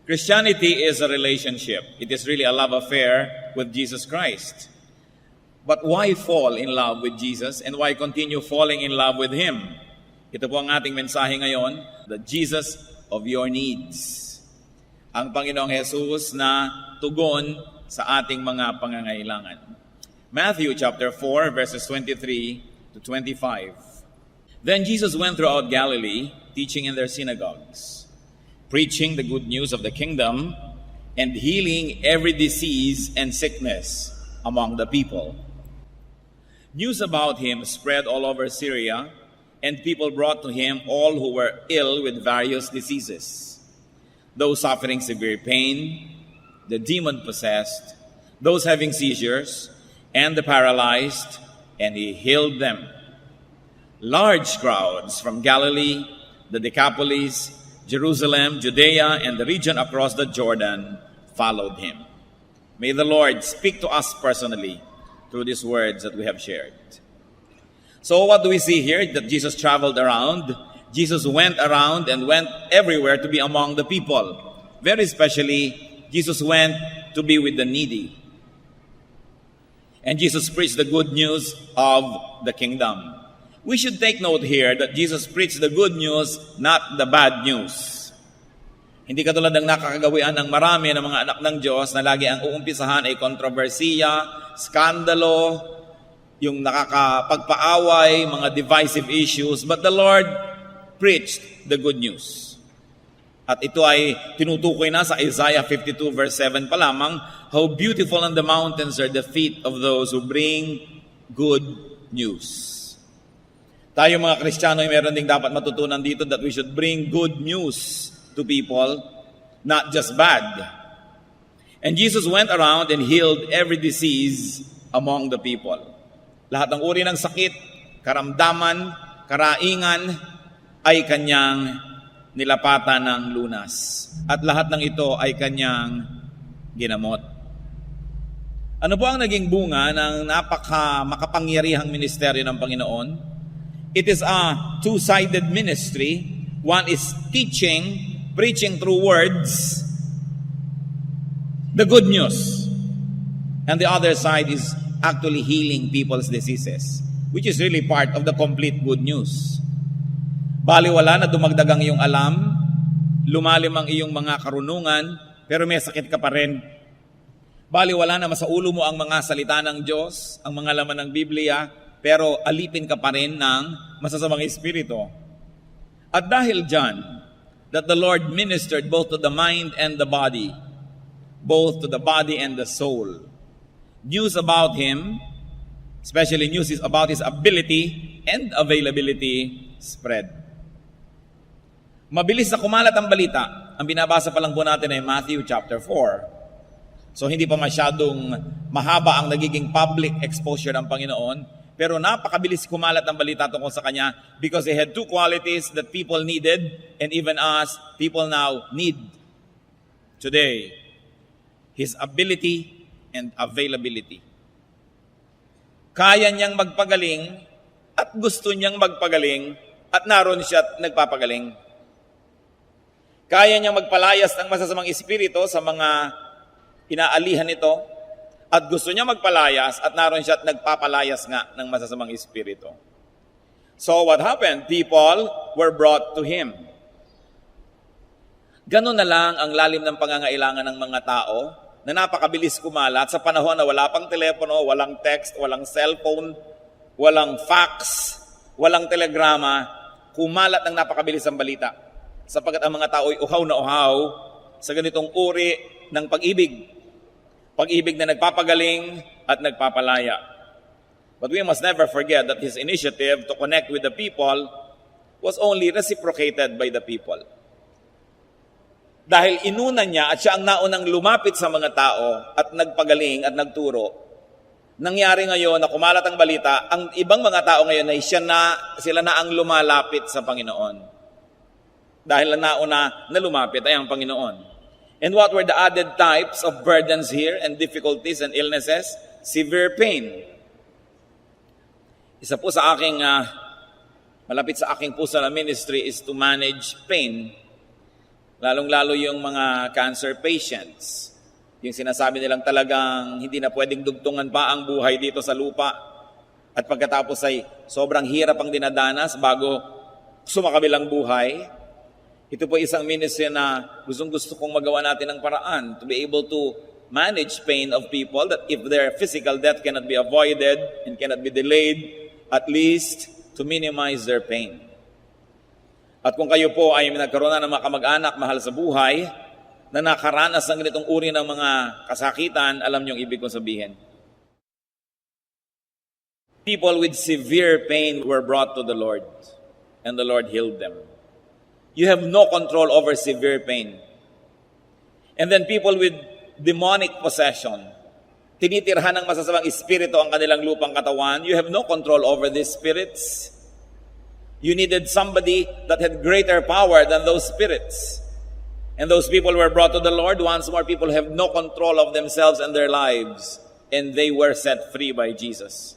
Christianity is a relationship. It is really a love affair with Jesus Christ. But why fall in love with Jesus and why continue falling in love with Him? Ito po ang ating mensahe ngayon, the Jesus of your needs. Ang Panginoong Jesus na tugon sa ating mga pangangailangan. Matthew chapter 4 verses 23 to 25. Then Jesus went throughout Galilee, teaching in their synagogues, preaching the good news of the kingdom, and healing every disease and sickness among the people. News about Him spread all over Syria, and people brought to Him all who were ill with various diseases, those suffering severe pain, the demon-possessed, those having seizures, and the paralyzed, and He healed them. Large crowds from Galilee, the Decapolis, Jerusalem, Judea, and the region across the Jordan followed Him. May the Lord speak to us personally through these words that we have shared. So what do we see here? That Jesus traveled around. Jesus went around and went everywhere to be among the people. Very especially, Jesus went to be with the needy. And Jesus preached the good news of the kingdom. We should take note here that Jesus preached the good news, not the bad news. Hindi katulad ng nakakagawian ng marami ng mga anak ng Diyos na lagi ang uumpisahan ay kontrobersiya, skandalo, yung nakakapagpaaway, mga divisive issues. But the Lord preached the good news. At ito ay tinutukoy na sa Isaiah 52 verse 7 pa lamang, how beautiful on the mountains are the feet of those who bring good news. Tayo mga Kristiyano ay meron ding dapat matutunan dito that we should bring good news to people, not just bad. And Jesus went around and healed every disease among the people. Lahat ng uri ng sakit, karamdaman, karaingan ay kanyang nilapatan ng lunas. At lahat ng ito ay kanyang ginamot. Ano po ang naging bunga ng makapangyarihang ministeryo ng Panginoon? It is a two-sided ministry. One is teaching, preaching through words, the good news. And the other side is actually healing people's diseases, which is really part of the complete good news. Baliwala na dumagdag ang iyong alam, lumalim ang iyong mga karunungan, pero may sakit ka pa rin. Baliwala na masaulo mo ang mga salita ng Diyos, ang mga laman ng Biblia, pero alipin ka pa rin ng masasamang espiritu. At dahil dyan, that the Lord ministered both to the mind and the body, both to the body and the soul. News about Him, especially news about His ability and availability, spread. Mabilis na kumalat ang balita. Ang binabasa pa lang po natin ay Matthew chapter 4. So hindi pa masyadong mahaba ang nagiging public exposure ng Panginoon, pero napakabilis kumalat ang balita tungkol sa Kanya because He had two qualities that people needed and even us, people now need today. His ability and availability. Kaya niyang magpagaling at gusto niyang magpagaling at naroon siya at nagpapagaling. Kaya niyang magpalayas ng masasamang espiritu sa mga inaalihan nito at gusto niya magpalayas at naroon siya at nagpapalayas nga ng masasamang espiritu. So what happened? People were brought to Him. Ganun na lang ang lalim ng pangangailangan ng mga tao na napakabilis kumalat sa panahon na wala pang telepono, walang text, walang cellphone, walang fax, walang telegrama, kumalat ng napakabilis ang balita. Sapagkat ang mga tao ay uhaw na uhaw sa ganitong uri ng pag-ibig. Pag-ibig na nagpapagaling at nagpapalaya. But we must never forget that His initiative to connect with the people was only reciprocated by the people. Dahil inuna niya at siya ang naunang lumapit sa mga tao at nagpagaling at nagturo, nangyari ngayon na kumalat ang balita, ang ibang mga tao ngayon ay sila na ang lumalapit sa Panginoon. Dahil nauna na lumapit ay ang Panginoon. And what were the added types of burdens here and difficulties and illnesses? Severe pain. Isa po sa aking, malapit sa aking puso na ministry is to manage pain. Lalong-lalo yung mga cancer patients. Yung sinasabi nilang talagang hindi na pwedeng dugtungan pa ang buhay dito sa lupa. At pagkatapos ay sobrang hirap ang dinadanas bago sumakabilang buhay. Ito po isang ministry na gustong-gusto kong magawa natin ng paraan to be able to manage pain of people, that if their physical death cannot be avoided and cannot be delayed, at least to minimize their pain. At kung kayo po ay nagkaroon na ng mga kamag-anak mahal sa buhay na nakaranas ng ganitong uri ng mga kasakitan, alam niyo ang ibig kong sabihin. People with severe pain were brought to the Lord, and the Lord healed them. You have no control over severe pain. And then people with demonic possession, tinitirhan ng masasabang espiritu ang kanilang lupang katawan, you have no control over these spirits. You needed somebody that had greater power than those spirits. And those people were brought to the Lord. Once more, people have no control of themselves and their lives. And they were set free by Jesus.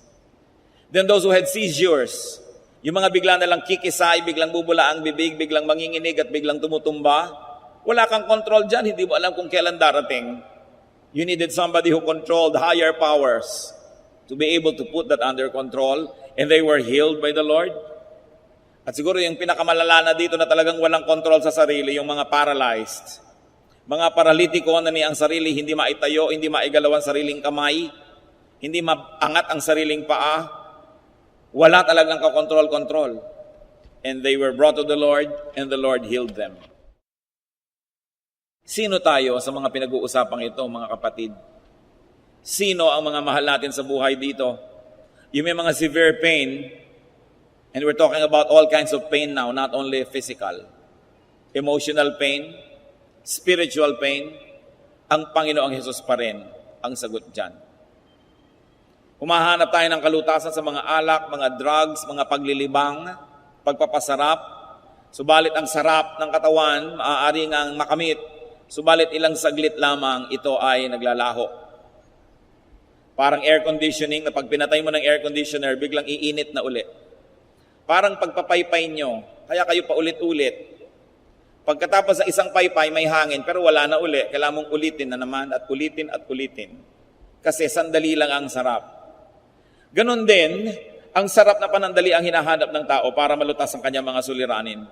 Then those who had seizures, yung mga bigla na lang kikisay, biglang bubula ang bibig, biglang manginginig at biglang tumutumba, wala kang control dyan, hindi mo alam kung kailan darating. You needed somebody who controlled higher powers to be able to put that under control. And they were healed by the Lord. At siguro yung pinakamalala na dito na talagang walang kontrol sa sarili, yung mga paralyzed. Mga paralitiko na ni ang sarili, hindi maitayo, hindi maigalaw ang sariling kamay, hindi maangat ang sariling paa. Wala talagang kakontrol-kontrol. And they were brought to the Lord, and the Lord healed them. Sino tayo sa mga pinag-uusapang ito, mga kapatid? Sino ang mga mahal natin sa buhay dito? Yung may mga severe pain, and we're talking about all kinds of pain now, not only physical. Emotional pain, spiritual pain, ang Panginoong Hesus pa rin ang sagot dyan. Humahanap tayo ng kalutasan sa mga alak, mga drugs, mga paglilibang, pagpapasarap. Subalit ang sarap ng katawan, maaari ngang makamit. Subalit ilang saglit lamang, ito ay naglalaho. Parang air conditioning, na pag pinatay mo ng air conditioner, biglang iinit na uli. Parang pagpapaypay nyo, kaya kayo paulit-ulit. Pagkatapos sa isang paypay, may hangin, pero wala na uli. Kailangan mong ulitin na naman at ulitin at ulitin. Kasi sandali lang ang sarap. Ganon din, ang sarap na panandali ang hinahanap ng tao para malutas ang kanyang mga suliranin.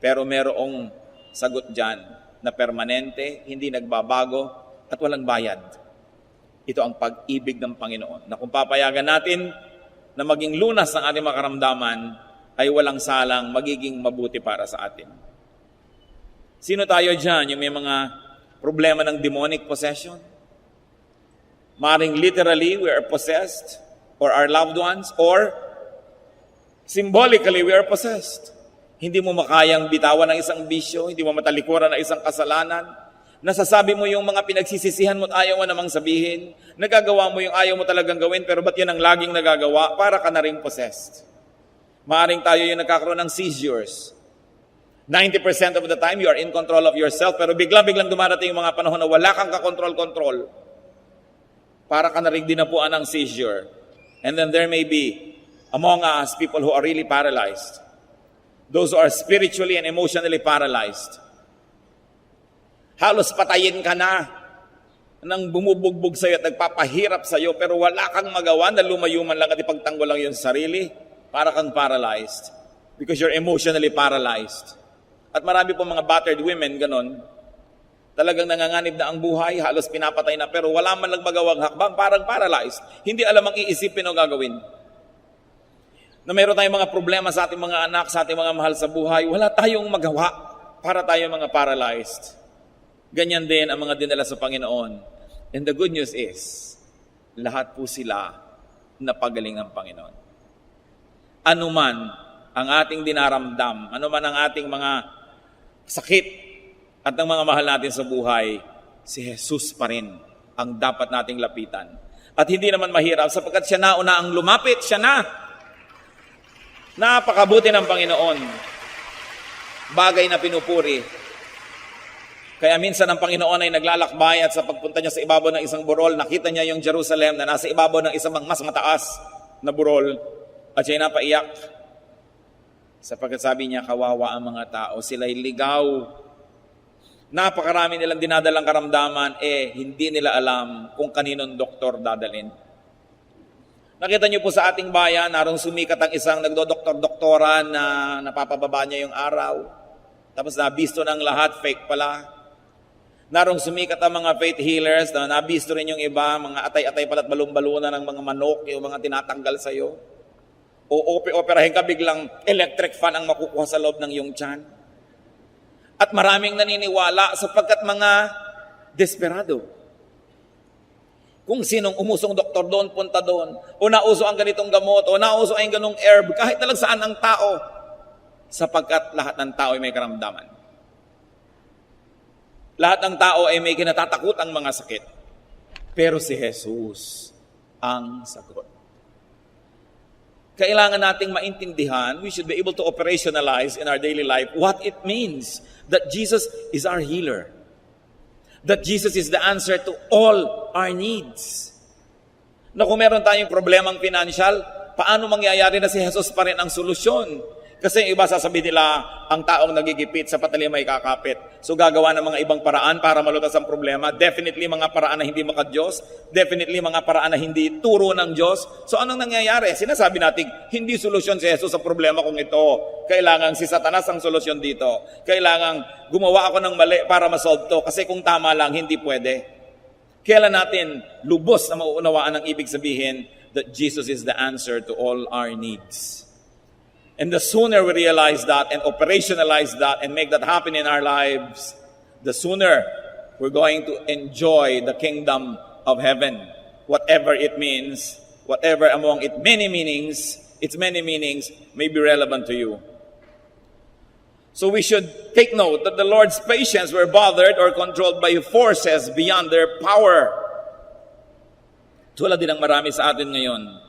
Pero merong sagot dyan na permanente, hindi nagbabago, at walang bayad. Ito ang pag-ibig ng Panginoon. Na kung papayagan natin na maging lunas ng ating mga karamdaman, ay walang salang magiging mabuti para sa atin. Sino tayo dyan? Yung may mga problema ng demonic possession? Maring literally we are possessed, or our loved ones, or symbolically we are possessed. Hindi mo makayang bitawan ng isang bisyo, hindi mo matalikuran ng isang kasalanan. Nasasabi mo yung mga pinagsisisihan mo at ayaw mo namang sabihin. Nagagawa mo yung ayaw mo talagang gawin, pero ba't yan ang laging nagagawa? Para ka na rin possessed. Maaring tayo yung nagkakaroon ng seizures. 90% of the time, you are in control of yourself, pero biglang dumarating yung mga panahon na wala kang kakontrol-kontrol. Para ka na rin dinapuan ng seizure. And then there may be, among us, people who are really paralyzed. Those who are spiritually and emotionally paralyzed. Halos patayin ka na nang bumubugbog sa'yo at nagpapahirap sa'yo, pero wala kang magawa na lumayuman lang at ipagtanggol lang yung sarili, para kang paralyzed. Because you're emotionally paralyzed. At marami po mga battered women, ganon. Talagang nanganganib na ang buhay, halos pinapatay na, pero wala man lang magawang hakbang, parang paralyzed. Hindi alam ang iisipin o gagawin. Na meron tayong mga problema sa ating mga anak, sa ating mga mahal sa buhay, wala tayong magawa para tayo mga paralyzed. Ganyan din ang mga dinala sa Panginoon. And the good news is, lahat po sila napagaling ng Panginoon. Ano man ang ating dinaramdam, ano man ang ating mga sakit at ang mga mahal natin sa buhay, si Jesus pa rin ang dapat nating lapitan. At hindi naman mahirap sapagkat siya na una ang lumapit, siya na. Napakabuti ng Panginoon. Bagay na pinupuri. Kaya minsan ang Panginoon ay naglalakbay at sa pagpunta niya sa ibabaw ng isang burol, nakita niya yung Jerusalem na nasa ibabaw ng isang mas mataas na burol at siya'y napaiyak. Sapagkat sabi niya, kawawa ang mga tao, sila'y ligaw. Napakarami nilang dinadalang karamdaman, hindi nila alam kung kaninong doktor dadalhin. Nakita niyo po sa ating bayan, narong sumikat ang isang nagdodoktor-doktora na napapababa niya yung araw. Tapos nabisto ng lahat, fake pala. Narong sumikat ang mga faith healers na nabisto rin yung iba, mga atay-atay pala't balon-baluna ng mga manok, yung mga tinatanggal sa'yo. O operahin ka, biglang electric fan ang makukuha sa loob ng iyong tiyan. At maraming naniniwala sapagkat mga desperado. Kung sinong umusong doktor doon, punta doon. O nauso ang ganitong gamot, o nauso ang ganong herb, kahit talang saan ang tao. Sapagkat lahat ng tao ay may karamdaman. Lahat ng tao ay may kinatatakutang mga sakit. Pero si Jesus ang sagot. Kailangan nating maintindihan, we should be able to operationalize in our daily life what it means that Jesus is our healer. That Jesus is the answer to all our needs. Na kung meron tayong problemang financial, paano mangyayari na si Jesus pa rin ang solusyon? Kasi yung iba sasabihin nila, ang taong nagigipit sa patali may kakapit. So gagawa ng mga ibang paraan para malutas ang problema. Definitely mga paraan na hindi maka-Diyos. Definitely mga paraan na hindi turo ng Diyos. So anong nangyayari? Sinasabi natin, hindi solusyon si Jesus sa problema kung ito. Kailangan si Satanas ang solusyon dito. Kailangan gumawa ako ng mali para masolve to. Kasi kung tama lang, hindi pwede. Kailan natin lubos na mauunawaan ang ibig sabihin that Jesus is the answer to all our needs. And the sooner we realize that and operationalize that and make that happen in our lives, the sooner we're going to enjoy the kingdom of heaven. Whatever it means, whatever among its many meanings may be relevant to you. So we should take note that the Lord's patients were bothered or controlled by forces beyond their power. Tulad din ang marami sa atin ngayon.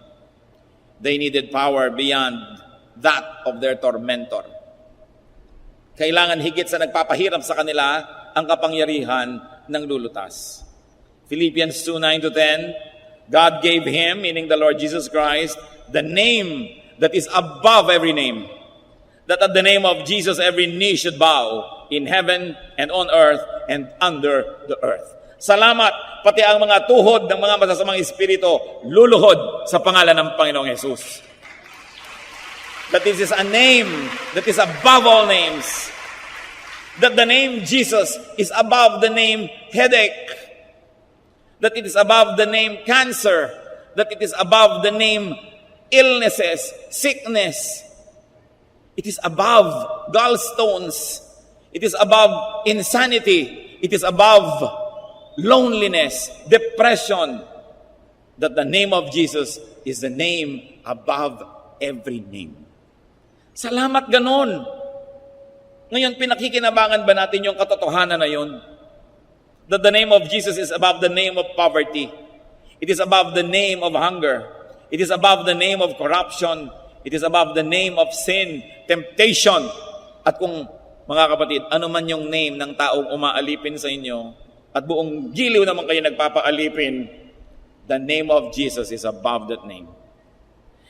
They needed power beyond that of their tormentor. Kailangan higit sa nagpapahirap sa kanila ang kapangyarihan ng lulutas. Philippians 2:9-10, God gave Him, meaning the Lord Jesus Christ, the name that is above every name. That at the name of Jesus every knee should bow in heaven and on earth and under the earth. Salamat, pati ang mga tuhod ng mga masasamang espiritu luluhod sa pangalan ng Panginoong Jesus. That this is a name that is above all names. That the name Jesus is above the name headache. That it is above the name cancer. That it is above the name illnesses, sickness. It is above gallstones. It is above insanity. It is above loneliness, depression. That the name of Jesus is the name above every name. Salamat ganon. Ngayon, pinakikinabangan ba natin yung katotohanan na yun? That the name of Jesus is above the name of poverty. It is above the name of hunger. It is above the name of corruption. It is above the name of sin, temptation. At kung, mga kapatid, ano man yung name ng taong umaalipin sa inyo, at buong giliw naman kayo nagpapaalipin, the name of Jesus is above that name.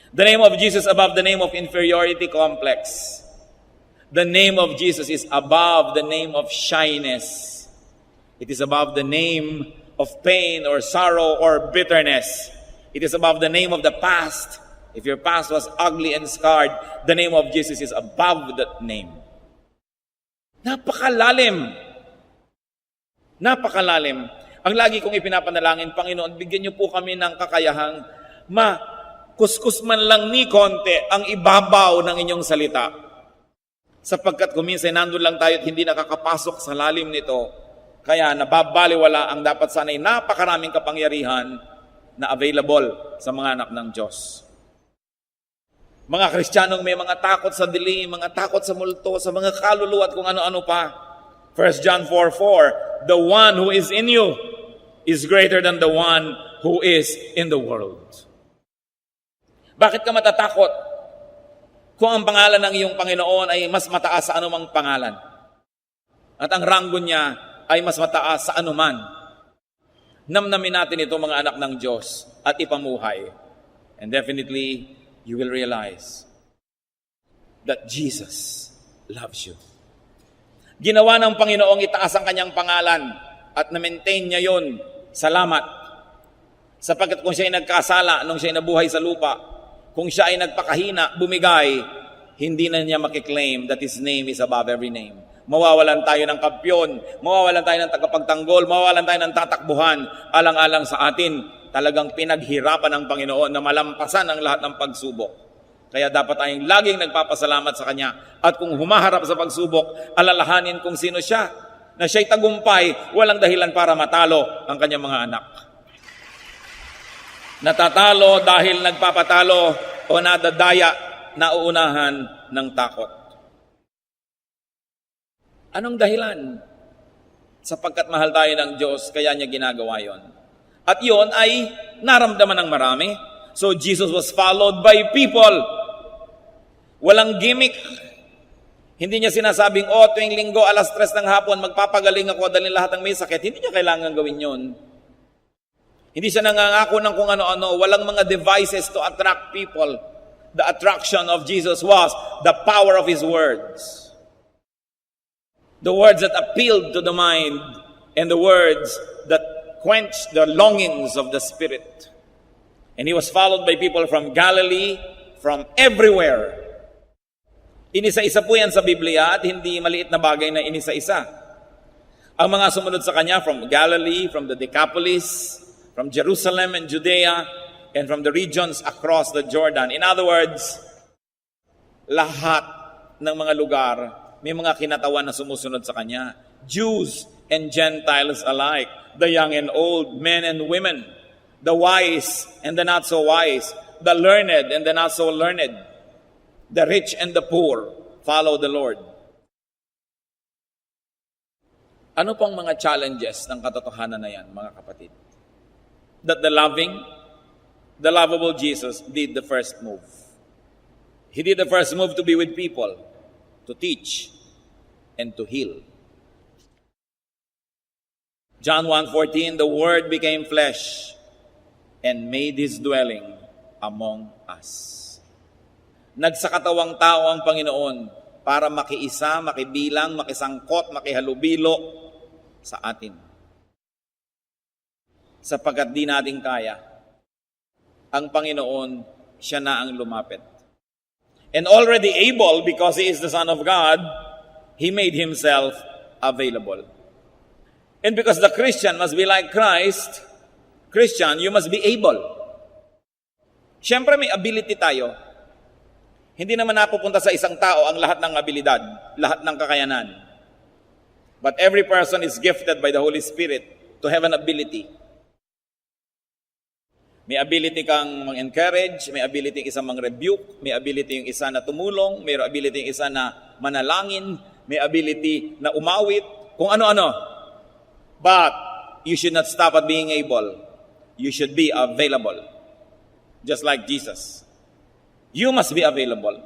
The name of Jesus above the name of inferiority complex. The name of Jesus is above the name of shyness. It is above the name of pain or sorrow or bitterness. It is above the name of the past. If your past was ugly and scarred, the name of Jesus is above that name. Napakalalim. Napakalalim. Ang lagi kong ipinapanalangin, Panginoon, bigyan niyo po kami ng kakayahang kuskus man lang ni konti ang ibabaw ng inyong salita. Sapagkat kuminsan nandun lang tayo at hindi nakakapasok sa lalim nito, kaya nababaliwala ang dapat sana'y napakaraming kapangyarihan na available sa mga anak ng Diyos. Mga Kristiyanong may mga takot sa dilim, mga takot sa multo, sa mga kaluluwa at kung ano-ano pa. 1 John 4:4, the one who is in you is greater than the one who is in the world. Bakit ka matatakot kung ang pangalan ng iyong Panginoon ay mas mataas sa anumang pangalan? At ang ranggo niya ay mas mataas sa anuman. Namnamin natin ito mga anak ng Diyos at ipamuhay. And definitely, you will realize that Jesus loves you. Ginawa ng Panginoong itaas ang kanyang pangalan at na-maintain niya yon. Salamat. Sapagkat kung siya ay nagkasala nung siya ay nabuhay sa lupa, kung siya ay nagpakahina, bumigay, hindi na niya makiklaim that His name is above every name. Mawawalan tayo ng kampyon, mawawalan tayo ng tagapagtanggol, mawawalan tayo ng tatakbuhan, alang-alang sa atin. Talagang pinaghirapan ng Panginoon na malampasan ang lahat ng pagsubok. Kaya dapat tayong laging nagpapasalamat sa Kanya. At kung humaharap sa pagsubok, alalahanin kung sino siya. Na siya'y tagumpay, walang dahilan para matalo ang kanyang mga anak. Natatalo dahil nagpapatalo o nadadaya, nauunahan ng takot. Anong dahilan? Sapagkat mahal tayo ng Diyos, kaya niya ginagawa yon. At yon ay naramdaman ng marami. So Jesus was followed by people. Walang gimmick. Hindi niya sinasabing, tuwing linggo, 3:00 ng hapon, magpapagaling ako, dalhin lahat ng may sakit. Hindi niya kailangan gawin yon. Hindi siya nangangako ng kung ano-ano. Walang mga devices to attract people. The attraction of Jesus was the power of His words. The words that appealed to the mind and the words that quenched the longings of the Spirit. And He was followed by people from Galilee, from everywhere. Inisa-isa po yan sa Biblia at hindi maliit na bagay na inisa-isa. Ang mga sumunod sa Kanya from Galilee, from the Decapolis, from Jerusalem and Judea, and from the regions across the Jordan. In other words, lahat ng mga lugar, may mga kinatawan na sumusunod sa Kanya. Jews and Gentiles alike, the young and old, men and women, the wise and the not so wise, the learned and the not so learned, the rich and the poor, follow the Lord. Ano pong mga challenges ng katotohanan na yan, mga kapatid? That the lovable Jesus did the first move. He did the first move to be with people, to teach, and to heal. John 1:14, the Word became flesh and made His dwelling among us. Nagsakatawang tao ang Panginoon para makiisa, makibilang, makisangkot, makihalubilo sa atin. Sapagkat di natin kaya, ang Panginoon, siya na ang lumapit. And already able, because He is the Son of God, He made Himself available. And because the Christian must be like Christ, Christian, you must be able. Siyempre may ability tayo. Hindi naman napupunta sa isang tao ang lahat ng abilidad, lahat ng kakayanan. But every person is gifted by the Holy Spirit to have an ability. May ability kang mang-encourage, may ability yung isa mang-rebuke, may ability yung isa na tumulong, may ability yung isa na manalangin, may ability na umawit, kung ano-ano. But you should not stop at being able. You should be available. Just like Jesus. You must be available.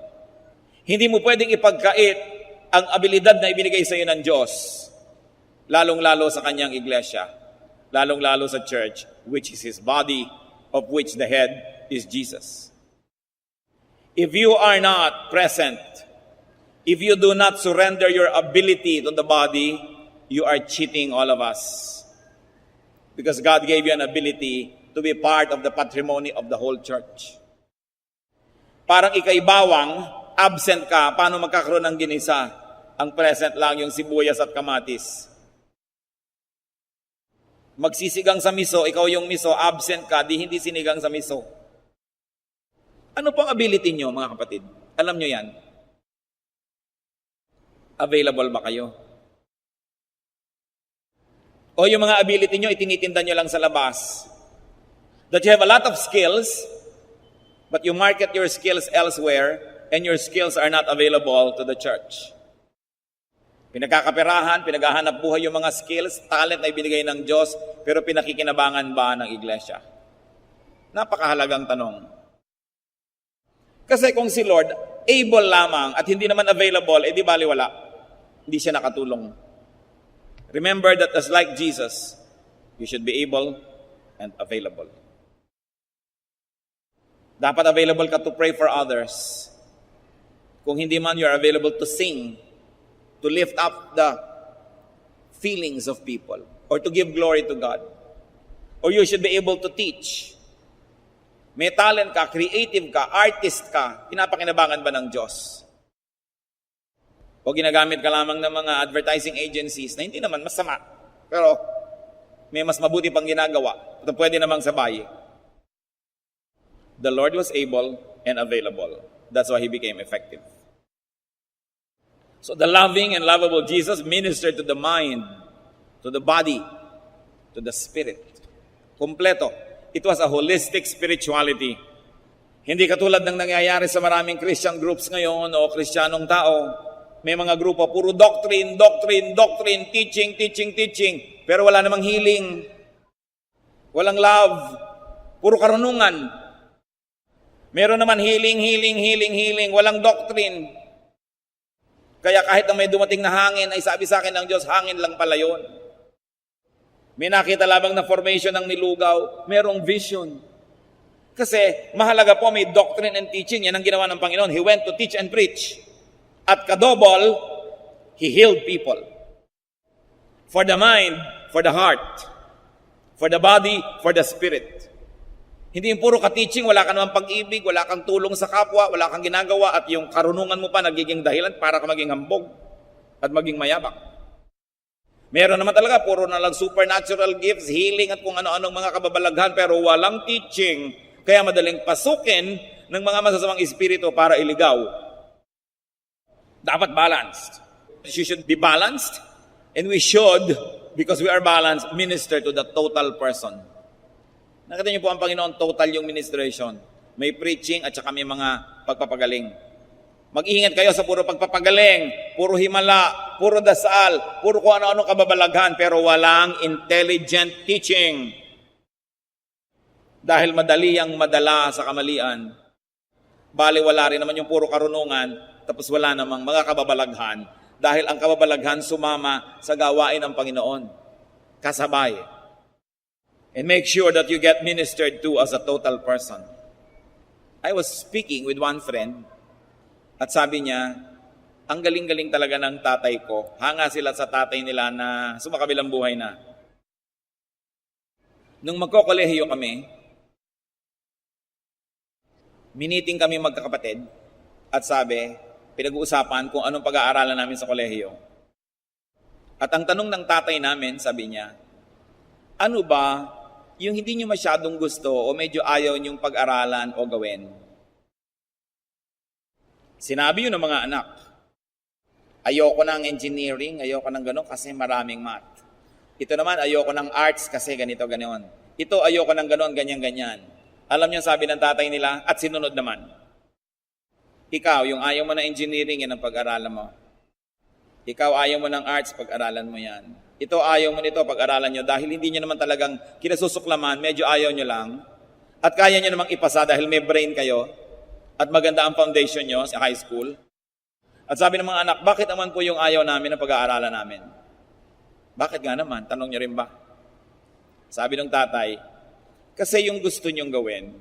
Hindi mo pwedeng ipagkait ang abilidad na ibinigay sa iyo ng Diyos, lalong-lalo sa kanyang iglesia, lalong-lalo sa church, which is His body, of which the head is Jesus. If you are not present, if you do not surrender your ability to the body, you are cheating all of us. Because God gave you an ability to be part of the patrimony of the whole church. Parang ikay bawang, absent ka, paano magkakaroon ng ginisa? Ang present lang yung sibuyas at kamatis. Magsisigang sa miso, ikaw yung miso, absent ka, hindi sinigang sa miso. Ano pong ability nyo, mga kapatid? Alam nyo yan? Available ba kayo? O yung mga ability nyo, itinitinda nyo lang sa labas. That you have a lot of skills, but you market your skills elsewhere, and your skills are not available to the church. Pinagkakaperahan, pinaghahanap buhay yung mga skills, talent na ibinigay ng Diyos, pero pinakikinabangan ba ng iglesia? Napakahalagang tanong. Kasi kung si Lord able lamang at hindi naman available, di baliwala. Hindi siya nakatulong. Remember that as like Jesus, you should be able and available. Dapat available ka to pray for others. Kung hindi man, you're available to sing, to lift up the feelings of people or to give glory to God. Or you should be able to teach. May talent ka, creative ka, artist ka, pinapakinabangan ba ng Diyos? O ginagamit ka lamang ng mga advertising agencies na hindi naman masama, pero may mas mabuti pang ginagawa at pwede namang sabay. The Lord was able and available. That's why He became effective. So the loving and lovable Jesus ministered to the mind, to the body, to the spirit. Kompleto. It was a holistic spirituality. Hindi katulad ng nangyayari sa maraming Christian groups ngayon o Kristiyanong tao. May mga grupo, puro doctrine, teaching, pero wala namang healing. Walang love. Puro karunungan. Meron naman healing, walang doctrine. Kaya kahit na may dumating na hangin, ay sabi sa akin ng Diyos, hangin lang pala yun. May nakita lamang na formation ng nilugaw, merong vision. Kasi mahalaga po may doctrine and teaching. Yan ang ginawa ng Panginoon. He went to teach and preach. At kadobol, He healed people. For the mind, for the heart, for the body, for the spirit. Hindi yung puro ka-teaching, wala ka naman pag-ibig, wala kang tulong sa kapwa, wala kang ginagawa, at yung karunungan mo pa nagiging dahilan para ka maging hambog at maging mayabang. Meron naman talaga, puro na lang supernatural gifts, healing at kung ano-anong mga kababalaghan, pero walang teaching, kaya madaling pasukin ng mga masasamang espiritu para iligaw. Dapat balanced. You should be balanced, and we should, because we are balanced, minister to the total person. Nakita niyo po ang Panginoon, total yung ministration. May preaching at saka may mga pagpapagaling. Mag-iingat kayo sa puro pagpapagaling, puro himala, puro dasal, puro kung ano-ano kababalaghan, pero walang intelligent teaching. Dahil madali ang madala sa kamalian. Bali wala rin naman yung puro karunungan, tapos wala namang mga kababalaghan. Dahil ang kababalaghan sumama sa gawain ng Panginoon. Kasabay. And make sure that you get ministered to as a total person. I was speaking with one friend, at sabi niya, ang galing-galing talaga ng tatay ko. Hanga sila sa tatay nila na sumakabilang buhay na. Nung magkokolehiyo kami, miniting kami magkakapatid, at sabi, pinag-uusapan kung anong pag-aaralan namin sa kolehiyo. At ang tanong ng tatay namin, sabi niya, ano ba yung hindi nyo masyadong gusto o medyo ayaw nyong pag-aralan o gawin? Sinabi yun ng mga anak, ayoko ng engineering, ayoko ng gano'n kasi maraming math. Ito naman, ayoko ng arts kasi ganito, gano'n. Ito, ayoko ng gano'n, ganyan. Alam niyo sabi ng tatay nila, at sinunod naman. Ikaw, yung ayaw mo ng engineering, yan ang pag-aralan mo. Ikaw, ayaw mo ng arts, pag-aralan mo yan. Ito, ayaw mo nito, pag-aralan nyo, dahil hindi nyo naman talagang kinasusuklaman, medyo ayaw nyo lang, at kaya nyo namang ipasa dahil may brain kayo, at maganda ang foundation nyo sa high school. At sabi ng mga anak, bakit naman po yung ayaw namin na pag-aaralan namin? Bakit nga naman? Tanong nyo rin ba? Sabi ng tatay, kasi yung gusto nyong gawin,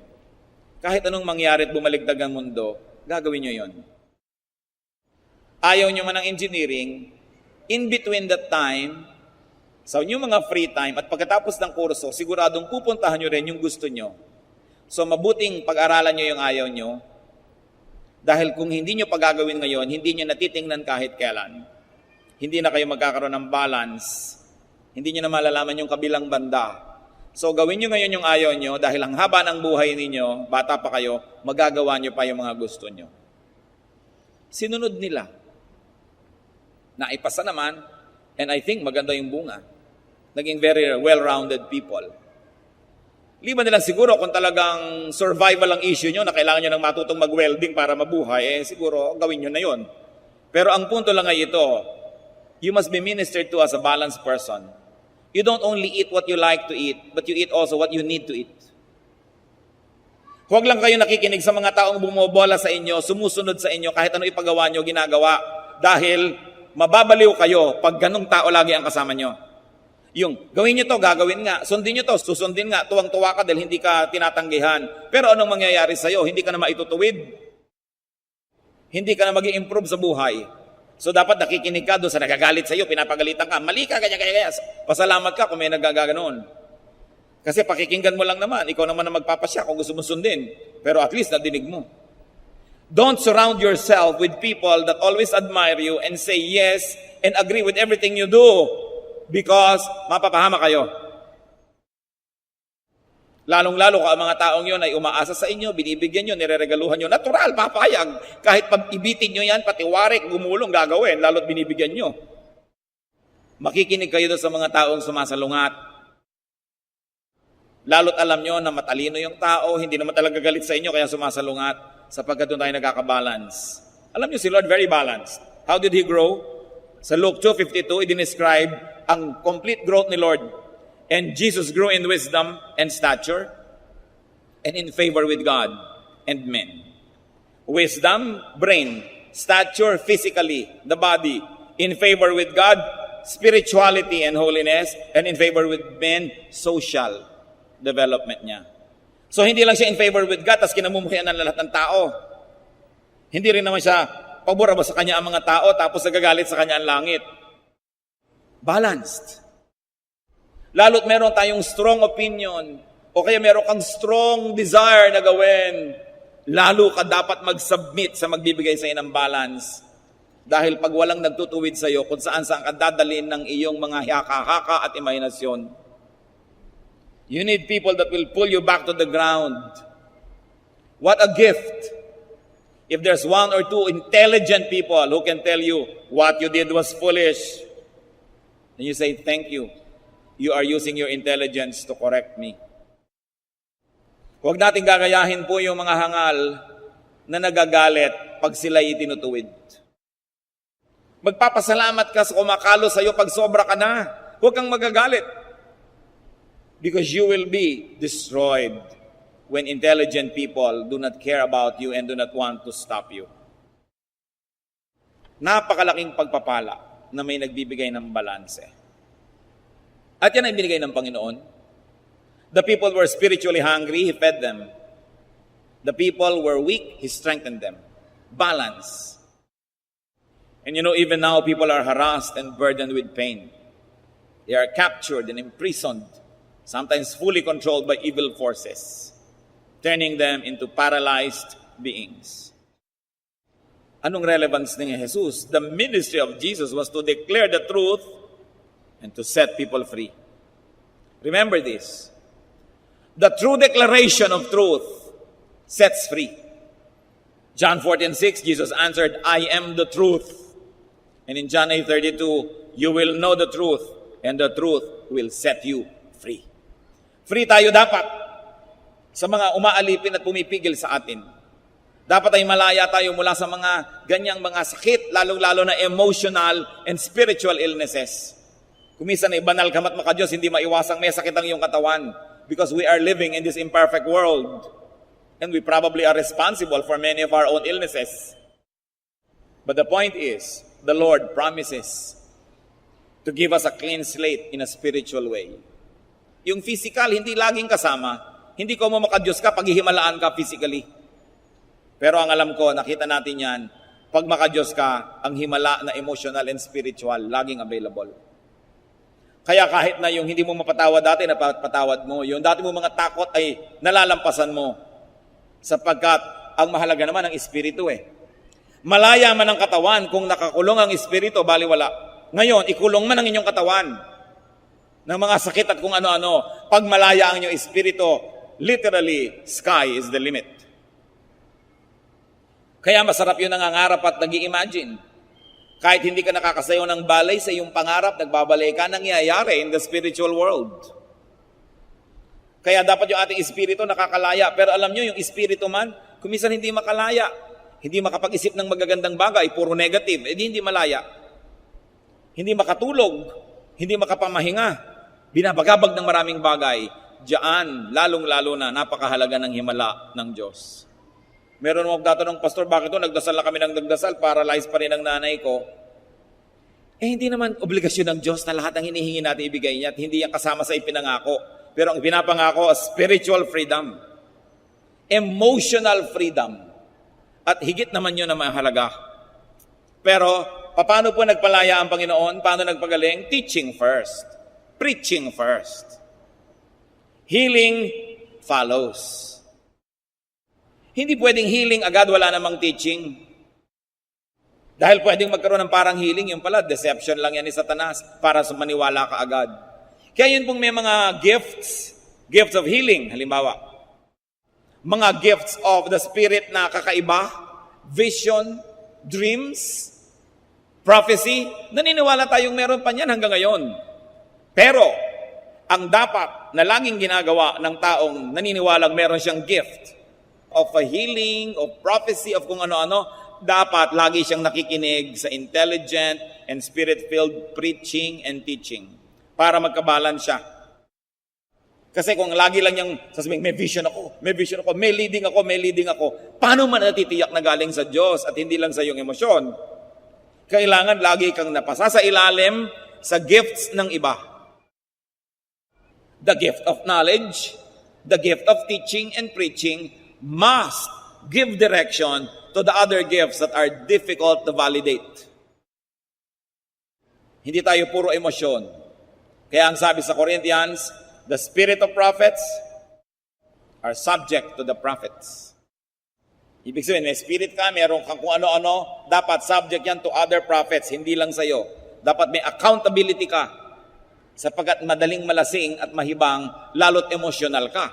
kahit anong mangyari at bumaligtag ang mundo, gagawin nyo yon. Ayaw nyo man ng engineering, in between that time, sa inyong mga free time at pagkatapos ng kurso, siguradong pupuntahan nyo rin yung gusto nyo. So mabuting pag-aralan nyo yung ayaw nyo, dahil kung hindi nyo pagagawin ngayon, hindi nyo natitingnan kahit kailan. Hindi na kayo magkakaroon ng balance. Hindi nyo na malalaman yung kabilang banda. So gawin nyo ngayon yung ayaw nyo, dahil ang haba ng buhay ninyo, bata pa kayo, magagawa nyo pa yung mga gusto nyo. Sinunod nila. Naipasa naman, and I think maganda yung bunga. Naging very well-rounded people. Liban nila siguro kung talagang survival ang issue nyo na kailangan nyo ng matutong mag-welding para mabuhay, siguro gawin nyo na yon. Pero ang punto lang ay ito, you must be ministered to as a balanced person. You don't only eat what you like to eat, but you eat also what you need to eat. Huwag lang kayo nakikinig sa mga taong bumobola sa inyo, sumusunod sa inyo, kahit ano ipagawa nyo, ginagawa. Dahil mababaliw kayo pag ganong tao lagi ang kasama nyo. Yung, gawin nyo to, gagawin nga. Sundin nyo to, susundin nga. Tuwang-tuwa ka dahil hindi ka tinatanggihan. Pero anong mangyayari sa'yo? Hindi ka na maitutuwid. Hindi ka na mag-i-improve sa buhay. So dapat nakikinig ka doon sa nagagalit sa iyo, pinapagalitan ka, mali ka, ganyan. Pasalamat ka kung may nagaganoon. Kasi pakikinggan mo lang naman, ikaw naman ang magpapasya kung gusto mo sundin. Pero at least nadinig mo. Don't surround yourself with people that always admire you and say yes and agree with everything you do because mapapahama kayo. Lalong-lalo ka ang mga taong yun ay umaasa sa inyo, binibigyan nyo, nireregaluhan nyo. Natural, papayag. Kahit pag ibitin nyo yan, pati warik, gumulong, gagawin, lalo't binibigyan nyo. Makikinig kayo doon sa mga taong sumasalungat. Lalo't alam nyo na matalino yung tao, hindi naman talaga galit sa inyo, kaya sumasalungat, sapagkat doon tayo nagkakabalance. Alam nyo, si Lord very balanced. How did He grow? Sa Luke 2:52, i-describe ang complete growth ni Lord. And Jesus grew in wisdom and stature and in favor with God and men. Wisdom, brain. Stature, physically, the body. In favor with God, spirituality and holiness. And in favor with men, social development niya. So hindi lang siya in favor with God, tapos kinamumuhian ng lahat ng tao. Hindi rin naman siya pabor sa kanya ang mga tao, tapos nagagalit sa kanya ang langit. Balanced. Lalo't meron tayong strong opinion o kaya meron kang strong desire na gawin, lalo ka dapat mag-submit sa magbibigay sa iyo ng balance. Dahil pag walang nagtutuwid sa iyo kung saan ka dadalhin ng iyong mga haka-haka at imahinasyon, you need people that will pull you back to the ground. What a gift! If there's one or two intelligent people who can tell you what you did was foolish, then you say, thank you. You are using your intelligence to correct me. Huwag nating gagayahin po yung mga hangal na nagagalit pag sila'y itinutuwid. Magpapasalamat ka sa kumakalo sa iyo pag sobra ka na. Huwag kang magagalit. Because you will be destroyed when intelligent people do not care about you and do not want to stop you. Napakalaking pagpapala na may nagbibigay ng balanse. At yan ang binigay ng Panginoon. The people were spiritually hungry, He fed them. The people were weak, He strengthened them. Balance. And you know, even now, people are harassed and burdened with pain. They are captured and imprisoned, sometimes fully controlled by evil forces, turning them into paralyzed beings. Anong relevance ni Jesus? The ministry of Jesus was to declare the truth and to set people free. Remember this. The true declaration of truth sets free. John 14:6, Jesus answered, I am the truth. And in John 8:32, you will know the truth, and the truth will set you free. Free tayo dapat sa mga umaalipin at pumipigil sa atin. Dapat ay malaya tayo mula sa mga ganyang mga sakit, lalong-lalo na emotional and spiritual illnesses. Kumisan ay banal ka mat makadiyos, hindi maiwasang may sakit ang iyong katawan because we are living in this imperfect world and we probably are responsible for many of our own illnesses. But the point is, the Lord promises to give us a clean slate in a spiritual way. Yung physical, hindi laging kasama. Hindi ko mo makadiyos ka, paghihimalaan ka physically. Pero ang alam ko, nakita natin yan, pag makadiyos ka, ang himala na emotional and spiritual, laging available. Kaya kahit na yung hindi mo mapatawad dati, napatawad mo. Yung dati mo mga takot ay nalalampasan mo. Sapagkat ang mahalaga naman ang espiritu eh. Malaya man ang katawan kung nakakulong ang espiritu, baliwala. Ngayon, ikulong man ang inyong katawan ng mga sakit at kung ano-ano. Pag malaya ang inyong espiritu, literally, sky is the limit. Kaya masarap yun nangangarap at nag-i-imagine. Kahit hindi ka nakakasayaw ng balay sa iyong pangarap, nagbabalay ka, nangyayari in the spiritual world. Kaya dapat yung ating espiritu nakakalaya. Pero alam nyo, yung espiritu man, kumisan hindi makalaya. Hindi makapag-isip ng magagandang bagay, puro negative, hindi malaya. Hindi makatulog, hindi makapamahinga. Binabagabag ng maraming bagay. Diyan, lalong-lalo na, napakahalaga ng himala ng Diyos. Meron mo magtatanong, Pastor, bakit nagdasal na kami ng nagdasal, paralyzed pa rin ang nanay ko? Hindi naman obligasyon ng Diyos na lahat ng hinihingi natin ibigay niya at hindi yan kasama sa ipinangako. Pero ang pinapangako, spiritual freedom. Emotional freedom. At higit naman yun na mahalaga. Pero paano po nagpalaya ang Panginoon? Paano nagpagaling? Teaching first. Preaching first. Healing follows. Hindi pwedeng healing agad, wala namang teaching. Dahil pwedeng magkaroon ng parang healing, yung pala, deception lang yan ni Satanas para maniwala ka agad. Kaya yun pong may mga gifts of healing, halimbawa. Mga gifts of the Spirit na kakaiba, vision, dreams, prophecy, naniniwala tayong meron pa niyan hanggang ngayon. Pero, ang dapat na laging ginagawa ng taong naniniwalang meron siyang gift of a healing, of prophecy, of kung ano-ano, dapat lagi siyang nakikinig sa intelligent and spirit-filled preaching and teaching para magkabalance siya. Kasi kung lagi lang niyang sasabihin, may vision ako, may leading ako, paano man natitiyak na galing sa Diyos at hindi lang sa iyong emosyon? Kailangan lagi kang napasa sa ilalim sa gifts ng iba. The gift of knowledge, the gift of teaching and preaching must give direction to the other gifts that are difficult to validate. Hindi tayo puro emosyon. Kaya ang sabi sa Corinthians, the spirit of prophets are subject to the prophets. Ibig sabihin, may spirit ka, meron kang kung ano-ano, dapat subject yan to other prophets, hindi lang sa'yo. Dapat may accountability ka. Sapagkat madaling malasing at mahibang, lalo't emosyonal ka.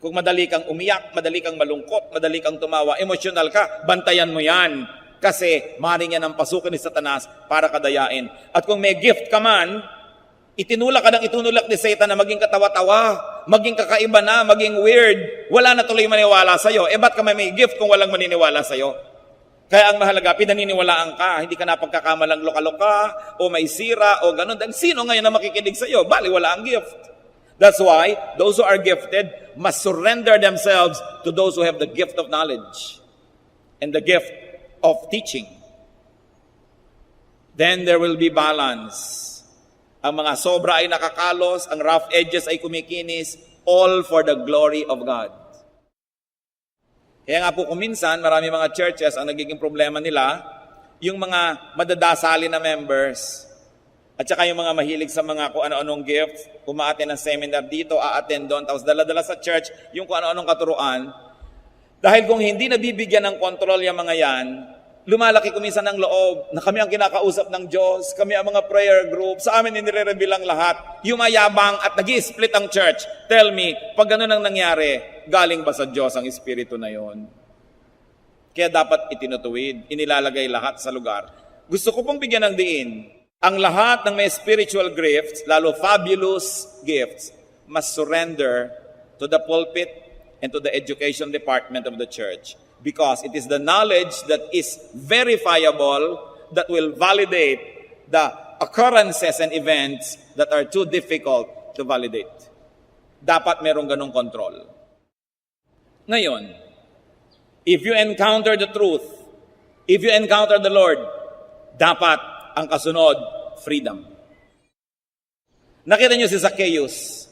Kung madali kang umiyak, madali kang malungkot, madali kang tumawa, emosyonal ka, bantayan mo yan. Kasi maring yan ang pasukin ni Satanas para kadayain. At kung may gift ka man, itinulak ni Satan na maging katawa-tawa, maging kakaiba na, maging weird. Wala na tuloy maniwala sa'yo. Ba't ka may gift kung walang maniniwala sa'yo? Kaya ang mahalaga, pinaniniwalaan ka. Hindi ka na pagkakamalang loka-loka, o may sira, o ganun. Dahil sino ngayon na makikinig sa'yo? Bali, wala ang gift. That's why, those who are gifted must surrender themselves to those who have the gift of knowledge and the gift of teaching. Then there will be balance. Ang mga sobra ay nakakalos, ang rough edges ay kumikinis, all for the glory of God. Kaya nga po kuminsan, marami mga churches, ang nagiging problema nila, yung mga madadasali na members, at saka yung mga mahilig sa mga kung ano-anong gifts, umaattend ng seminar dito, aattend doon, tapos dala-dala sa church, yung kung ano-anong katuruan. Dahil kung hindi nabibigyan ng kontrol yung mga yan, lumalaki kuminsan ng loob na kami ang kinakausap ng Diyos, kami ang mga prayer group, sa amin inire-reveal ang lahat, yumayabang at nag-i-split ang church. Tell me, pag ganun ang nangyari, galing ba sa Diyos ang Espiritu na yon? Kaya dapat itinutuwid, inilalagay lahat sa lugar. Gusto ko pong bigyan ng diin, ang lahat ng may spiritual gifts, lalo fabulous gifts, must surrender to the pulpit and to the education department of the church. Because it is the knowledge that is verifiable that will validate the occurrences and events that are too difficult to validate. Dapat merong ganong control. Ngayon, if you encounter the truth, if you encounter the Lord, dapat ang kasunod, freedom. Nakita niyo si Zacchaeus,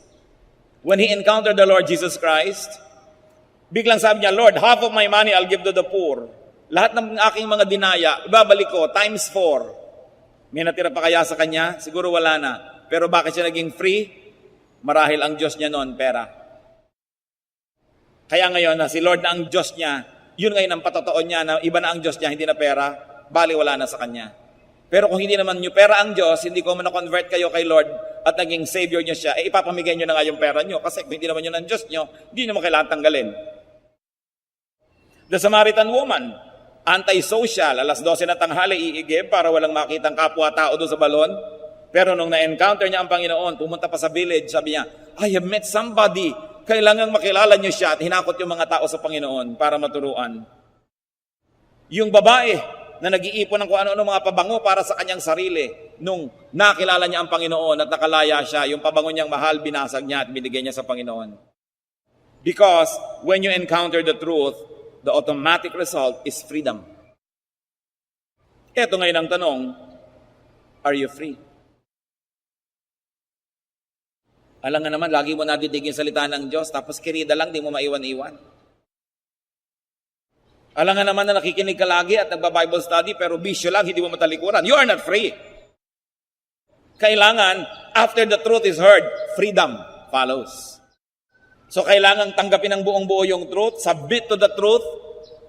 when he encountered the Lord Jesus Christ, biglang sabi niya, Lord, half of my money I'll give to the poor. Lahat ng aking mga dinaya, ibabalik ko, times 4. May natira pa kaya sa kanya? Siguro wala na. Pero bakit siya naging free? Marahil ang Diyos niya noon, pera. Kaya ngayon na si Lord na ang Diyos niya, yun ngayon ang patotoo niya na iba na ang Diyos niya, hindi na pera, bali wala na sa kanya. Pero kung hindi naman niyo pera ang Diyos, hindi ko man na-convert kayo kay Lord at naging Savior niyo siya, ipapamigay niyo na nga yung pera niyo. Kasi kung hindi naman yun ang Diyos niyo, hindi niyo kailangan tanggalin. The Samaritan woman, anti-social, alas 12 na tanghali, iigib para walang makitang kapwa-tao doon sa balon. Pero nung na-encounter niya ang Panginoon, pumunta pa sa village, sabi niya, I have met somebody. Kailangang makilala niyo siya at hinakot yung mga tao sa Panginoon para maturuan. Yung babae na nag-iipon ng kung ano-ano mga pabango para sa kanyang sarili, nung nakilala niya ang Panginoon at nakalaya siya, yung pabango niyang mahal, binasag niya at binigay niya sa Panginoon. Because when you encounter the truth, the automatic result is freedom. Ito ngayon ang tanong, are you free? Alam nga naman, lagi mo nadidig yung salita ng Diyos, tapos kirida lang, di mo maiwan-iwan. Alangan naman na nakikinig ka lagi at nagba-Bible study pero bisyo lang, hindi mo matalikuran. You are not free. Kailangan, after the truth is heard, freedom follows. So kailangan tanggapin ng buong buo yung truth, submit to the truth,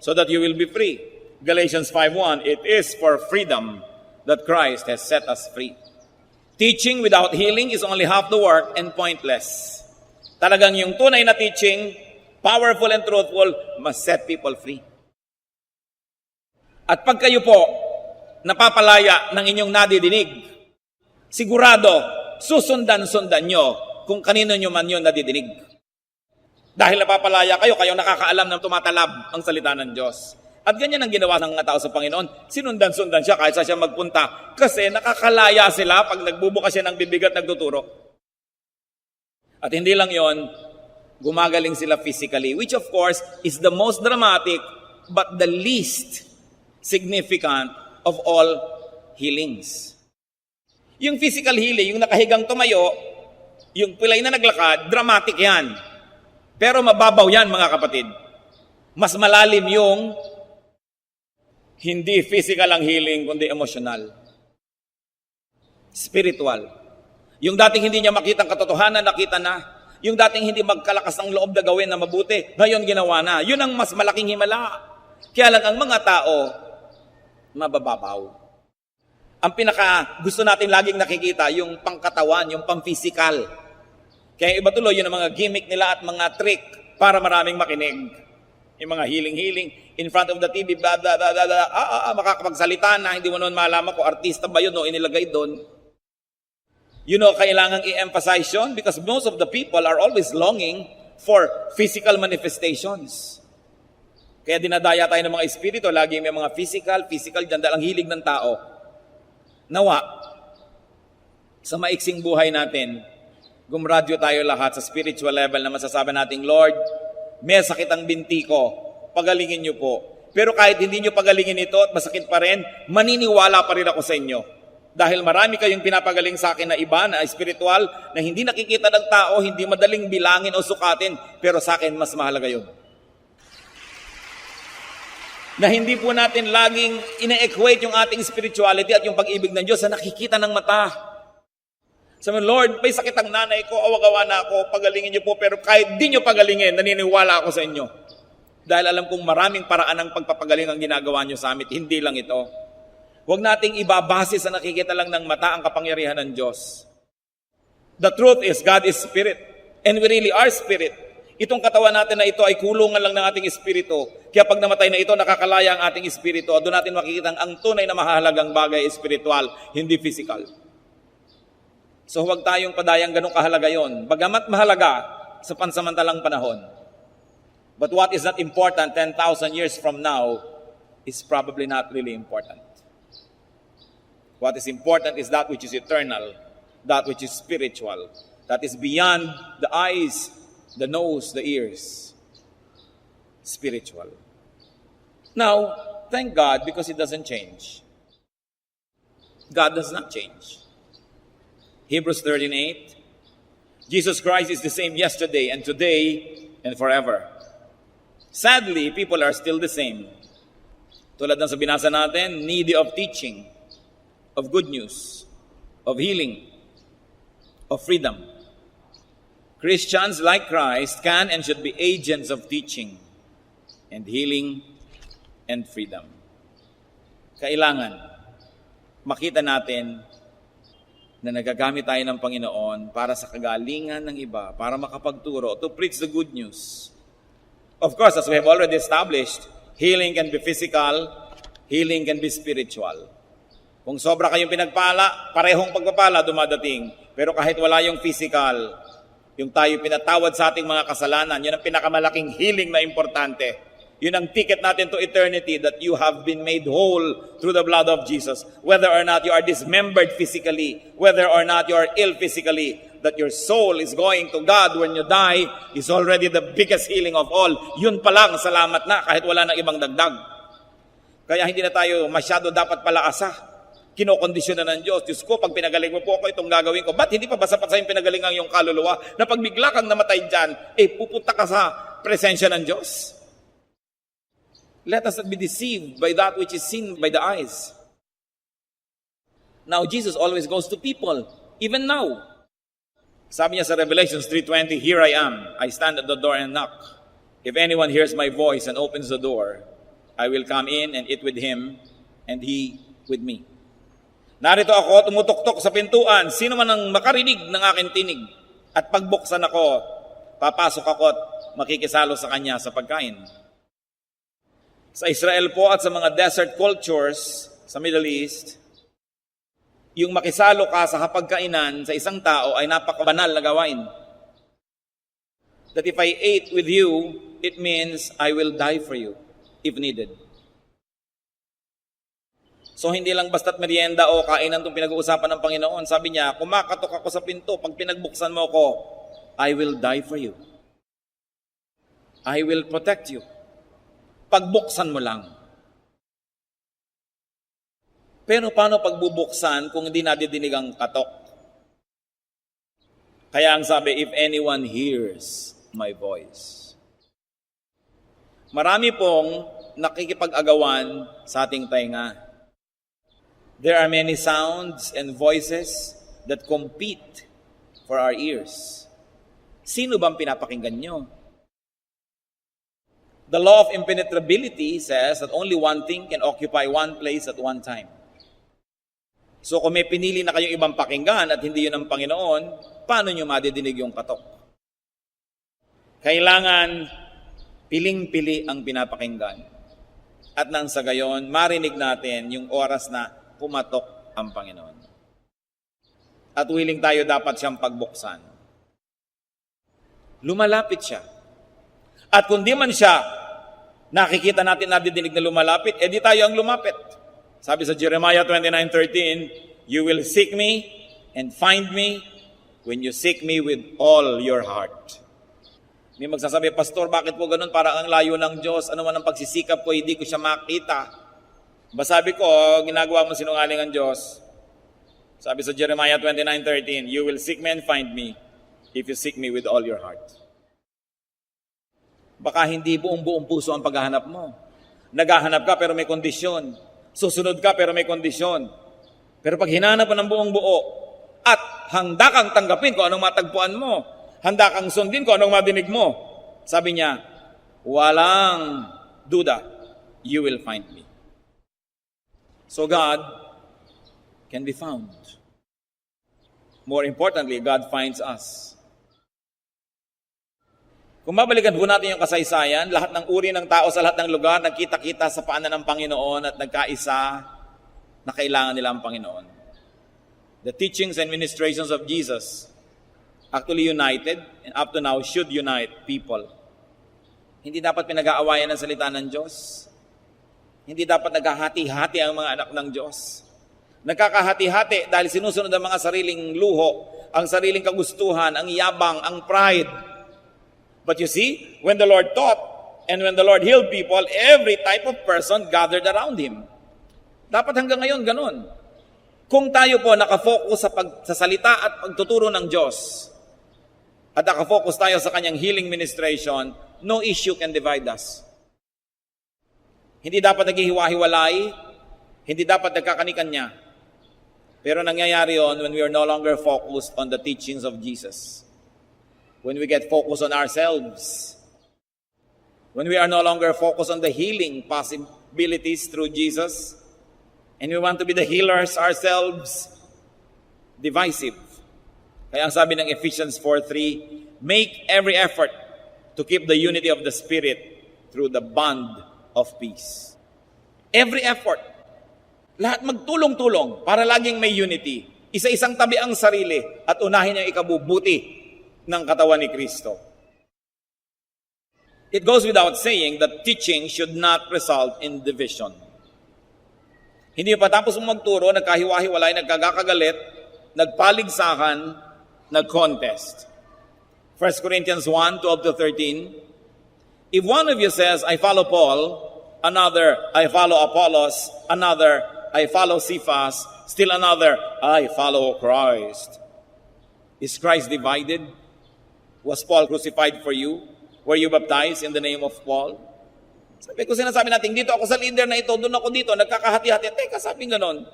so that you will be free. Galatians 5:1, it is for freedom that Christ has set us free. Teaching without healing is only half the work and pointless. Talagang yung tunay na teaching, powerful and truthful, must set people free. At pag kayo po napapalaya ng inyong nadidinig, sigurado, susundan-sundan nyo kung kanino nyo man yun nadidinig. Dahil napapalaya kayo, kayong nakakaalam ng tumatalab ang salita ng Diyos. At ganyan ang ginawa ng mga tao sa Panginoon. Sinundan-sundan siya kahit sa siya magpunta. Kasi nakakalaya sila pag nagbubukas siya ng bibig at nagtuturo. At hindi lang yon, gumagaling sila physically, which of course is the most dramatic but the least significant of all healings. Yung physical healing, yung nakahigang tumayo, yung pilay na naglakad, dramatic yan. Pero mababaw yan, mga kapatid. Mas malalim yung hindi physical ang healing, kundi emotional. Spiritual. Yung dating hindi niya makita ang katotohanan, nakita na. Yung dating hindi magkalakas ng loob na gawin na mabuti, ngayon ginawa na. Yun ang mas malaking himala. Kaya lang ang mga tao, mabababaw. Ang pinaka gusto natin laging nakikita, yung pangkatawan, yung pang-physical. Kaya iba tuloy, yun ang mga gimmick nila at mga trick para maraming makinig. Yung mga healing, in front of the TV, makakapagsalita na, hindi mo naman malaman kung artista ba yun o inilagay doon. You know, kailangang i-emphasize yun because most of the people are always longing for physical manifestations. Kaya dinadaya tayo ng mga espiritu, lagi may mga physical, dyan dahil ang hilig ng tao. Nawa, sa maiksing buhay natin, gumradyo tayo lahat sa spiritual level na masasabi natin, Lord, may sakit ang binti ko, pagalingin niyo po. Pero kahit hindi niyo pagalingin ito at masakit pa rin, maniniwala pa rin ako sa inyo. Dahil marami kayong pinapagaling sa akin na iba, na espiritual, na hindi nakikita ng tao, hindi madaling bilangin o sukatin, pero sa akin mas mahalaga yun. Na hindi po natin laging ina-equate yung ating spirituality at yung pag-ibig ng Diyos sa nakikita ng mata. Sabi, Lord, may sakit ang nanay ko, awag-awa na ako, pagalingin niyo po, pero kahit di niyo pagalingin, naniniwala ako sa inyo. Dahil alam kong maraming paraan ng pagpapagaling ang ginagawa niyo sa amin, hindi lang ito. Huwag nating ibabase sa nakikita lang ng mata ang kapangyarihan ng Diyos. The truth is, God is spirit, and we really are spirit. Itong katawan natin na ito ay kulungan lang ng ating espiritu. Kaya pag namatay na ito, nakakalaya ang ating espiritu. Doon natin makikita ang tunay na mahalagang bagay espiritual, hindi physical. So huwag tayong padayang ganun kahalaga yon. Bagamat mahalaga sa pansamantalang panahon. But what is not important 10,000 years from now is probably not really important. What is important is that which is eternal, that which is spiritual, that is beyond the eyes, the nose, the ears. Spiritual. Now, thank God because it doesn't change. God does not change. Hebrews 13:8, Jesus Christ is the same yesterday and today and forever. Sadly, people are still the same. Tulad ng sa binasa natin, needy of teaching, of good news, of healing, of freedom. Christians like Christ can and should be agents of teaching and healing and freedom. Kailangan makita natin na nagagamit tayo ng Panginoon para sa kagalingan ng iba, para makapagturo, to preach the good news. Of course, as we have already established, healing can be physical, healing can be spiritual. Kung sobra kayong pinagpala, parehong pagpapala dumadating. Pero kahit wala yung physical, yung tayo pinatawad sa ating mga kasalanan, yun ang pinakamalaking healing na importante. Yun ang ticket natin to eternity, that you have been made whole through the blood of Jesus. Whether or not you are dismembered physically, whether or not you are ill physically, that your soul is going to God when you die is already the biggest healing of all. Yun pa lang, salamat na, kahit wala nang ibang dagdag. Kaya hindi na tayo masyado dapat palaasa. Kinokondisyon na ng Diyos. Diyos ko, pag pinagaling mo po ako, itong gagawin ko. Ba't hindi pa ba sapat sa yung pinagaling ang iyong kaluluwa? Na pag bigla kang namatay dyan, pupunta ka sa presensya ng Diyos. Let us not be deceived by that which is seen by the eyes. Now, Jesus always goes to people, even now. Sabi niya sa Revelation 3:20, "Here I am, I stand at the door and knock. If anyone hears my voice and opens the door, I will come in and eat with him, and he with me." Narito ako, tumutok-tok sa pintuan. Sino man ang makarinig ng aking tinig at pagbuksan ako, papasok ako at makikisalo sa kanya sa pagkain. Sa Israel po at sa mga desert cultures sa Middle East, yung makisalo ka sa hapagkainan sa isang tao ay napakabanal na gawain. That if I ate with you, it means I will die for you if needed. So hindi lang basta't merienda o kainan itong pinag-uusapan ng Panginoon. Sabi niya, kumakatok ako sa pinto, pag pinagbuksan mo ko, I will die for you. I will protect you. Pagbuksan mo lang. Pero paano pagbubuksan kung hindi nadidinig ang katok? Kaya ang sabi, if anyone hears my voice. Marami pong nakikipag-agawan sa ating tainga. There are many sounds and voices that compete for our ears. Sino bang pinapakinggan nyo? The law of impenetrability says that only one thing can occupy one place at one time. So kung may pinili na kayong ibang pakinggan at hindi yun ang Panginoon, paano nyo madidinig yung katok? Kailangan piling-pili ang pinapakinggan. At nang sa gayon, marinig natin yung oras na pumatok ang Panginoon. At willing tayo dapat siyang pagbuksan. Lumalapit siya. At kung di man siya, nakikita natin nadidinig na lumalapit, edi tayo ang lumapit. Sabi sa Jeremiah 29:13, "You will seek me and find me when you seek me with all your heart." May magsasabi, "Pastor, bakit po ganun? Parang ang layo ng Diyos. Ano man ang pagsisikap ko, hindi ko siya makita." Sabi ko, ginagawa mo sinungaling ang Diyos. Sabi sa Jeremiah 29:13, "You will seek me and find me if you seek me with all your heart." Baka hindi buong puso ang paghahanap mo. Naghahanap ka pero may kondisyon. Susunod ka pero may kondisyon. Pero pag hinanap mo ng buong buo at handa kang tanggapin kung anong matagpuan mo, handa kang sundin kung anong madinig mo, sabi niya, walang duda, you will find me. So God can be found. More importantly, God finds us. Kung babalikan po natin yung kasaysayan, lahat ng uri ng tao sa lahat ng lugar, nagkita-kita sa paanan ng Panginoon at nagkaisa na kailangan nila ang Panginoon. The teachings and ministrations of Jesus actually united and up to now should unite people. Hindi dapat pinag-aawayan ang salita ng Diyos. Hindi dapat naghahati-hati ang mga anak ng Diyos. Nagkakahati-hati dahil sinusunod ang mga sariling luho, ang sariling kagustuhan, ang yabang, ang pride. But you see, when the Lord taught and when the Lord healed people, every type of person gathered around Him. Dapat hanggang ngayon ganun. Kung tayo po nakafocus sa salita at pagtuturo ng Diyos, at nakafocus tayo sa Kanyang healing ministration, no issue can divide us. Hindi dapat naghihiwa-hiwalay, hindi dapat nagkakani-kanya. Pero nangyayari yon when we are no longer focused on the teachings of Jesus. When we get focused on ourselves. When we are no longer focused on the healing possibilities through Jesus. And we want to be the healers ourselves. Divisive. Kaya ang sabi ng Ephesians 4:3, make every effort to keep the unity of the Spirit through the bond of peace. Every effort. Lahat magtulong-tulong para laging may unity. Isa-isang tabi ang sarili at unahin ang ikabubuti ng katawan ni Kristo. It goes without saying that teaching should not result in division. Hindi pa tapos mong magturo, nagkahiwa-hiwalay, nagkagakagalit, nagpaligsakan, nag-contest. 1 Corinthians 1:12-13, if one of you says, I follow Paul, another, I follow Apollos, another, I follow Cephas, still another, I follow Christ. Is Christ divided? Was Paul crucified for you? Were you baptized in the name of Paul? Sabi ko, sinasabi natin, dito ako sa leader na ito, doon ako dito, nagkakahati-hati. Teka, sabi ganon.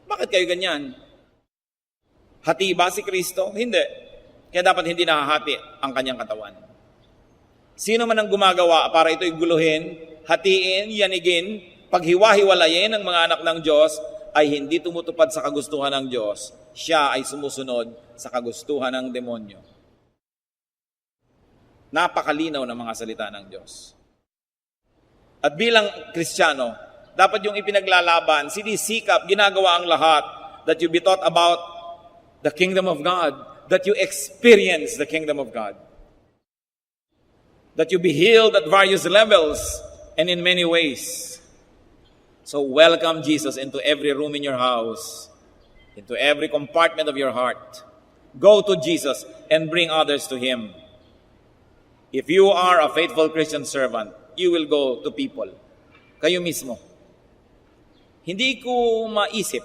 Bakit kayo ganyan? Hati ba si Kristo? Hindi. Kaya dapat hindi nakahati ang kanyang katawan. Sino man ang gumagawa para ito'y guluhin, hatiin, yanigin, paghiwa-hiwalayin ng mga anak ng Diyos, ay hindi tumutupad sa kagustuhan ng Diyos. Siya ay sumusunod sa kagustuhan ng demonyo. Napakalinaw ng mga salita ng Diyos. At bilang Kristiyano, dapat yung ipinaglalaban, sinisikap, ginagawa ang lahat, that you be taught about the kingdom of God, that you experience the kingdom of God, that you be healed at various levels and in many ways. So welcome Jesus into every room in your house, into every compartment of your heart. Go to Jesus and bring others to Him. If you are a faithful Christian servant, you will go to people. Kayo mismo. Hindi ko maisip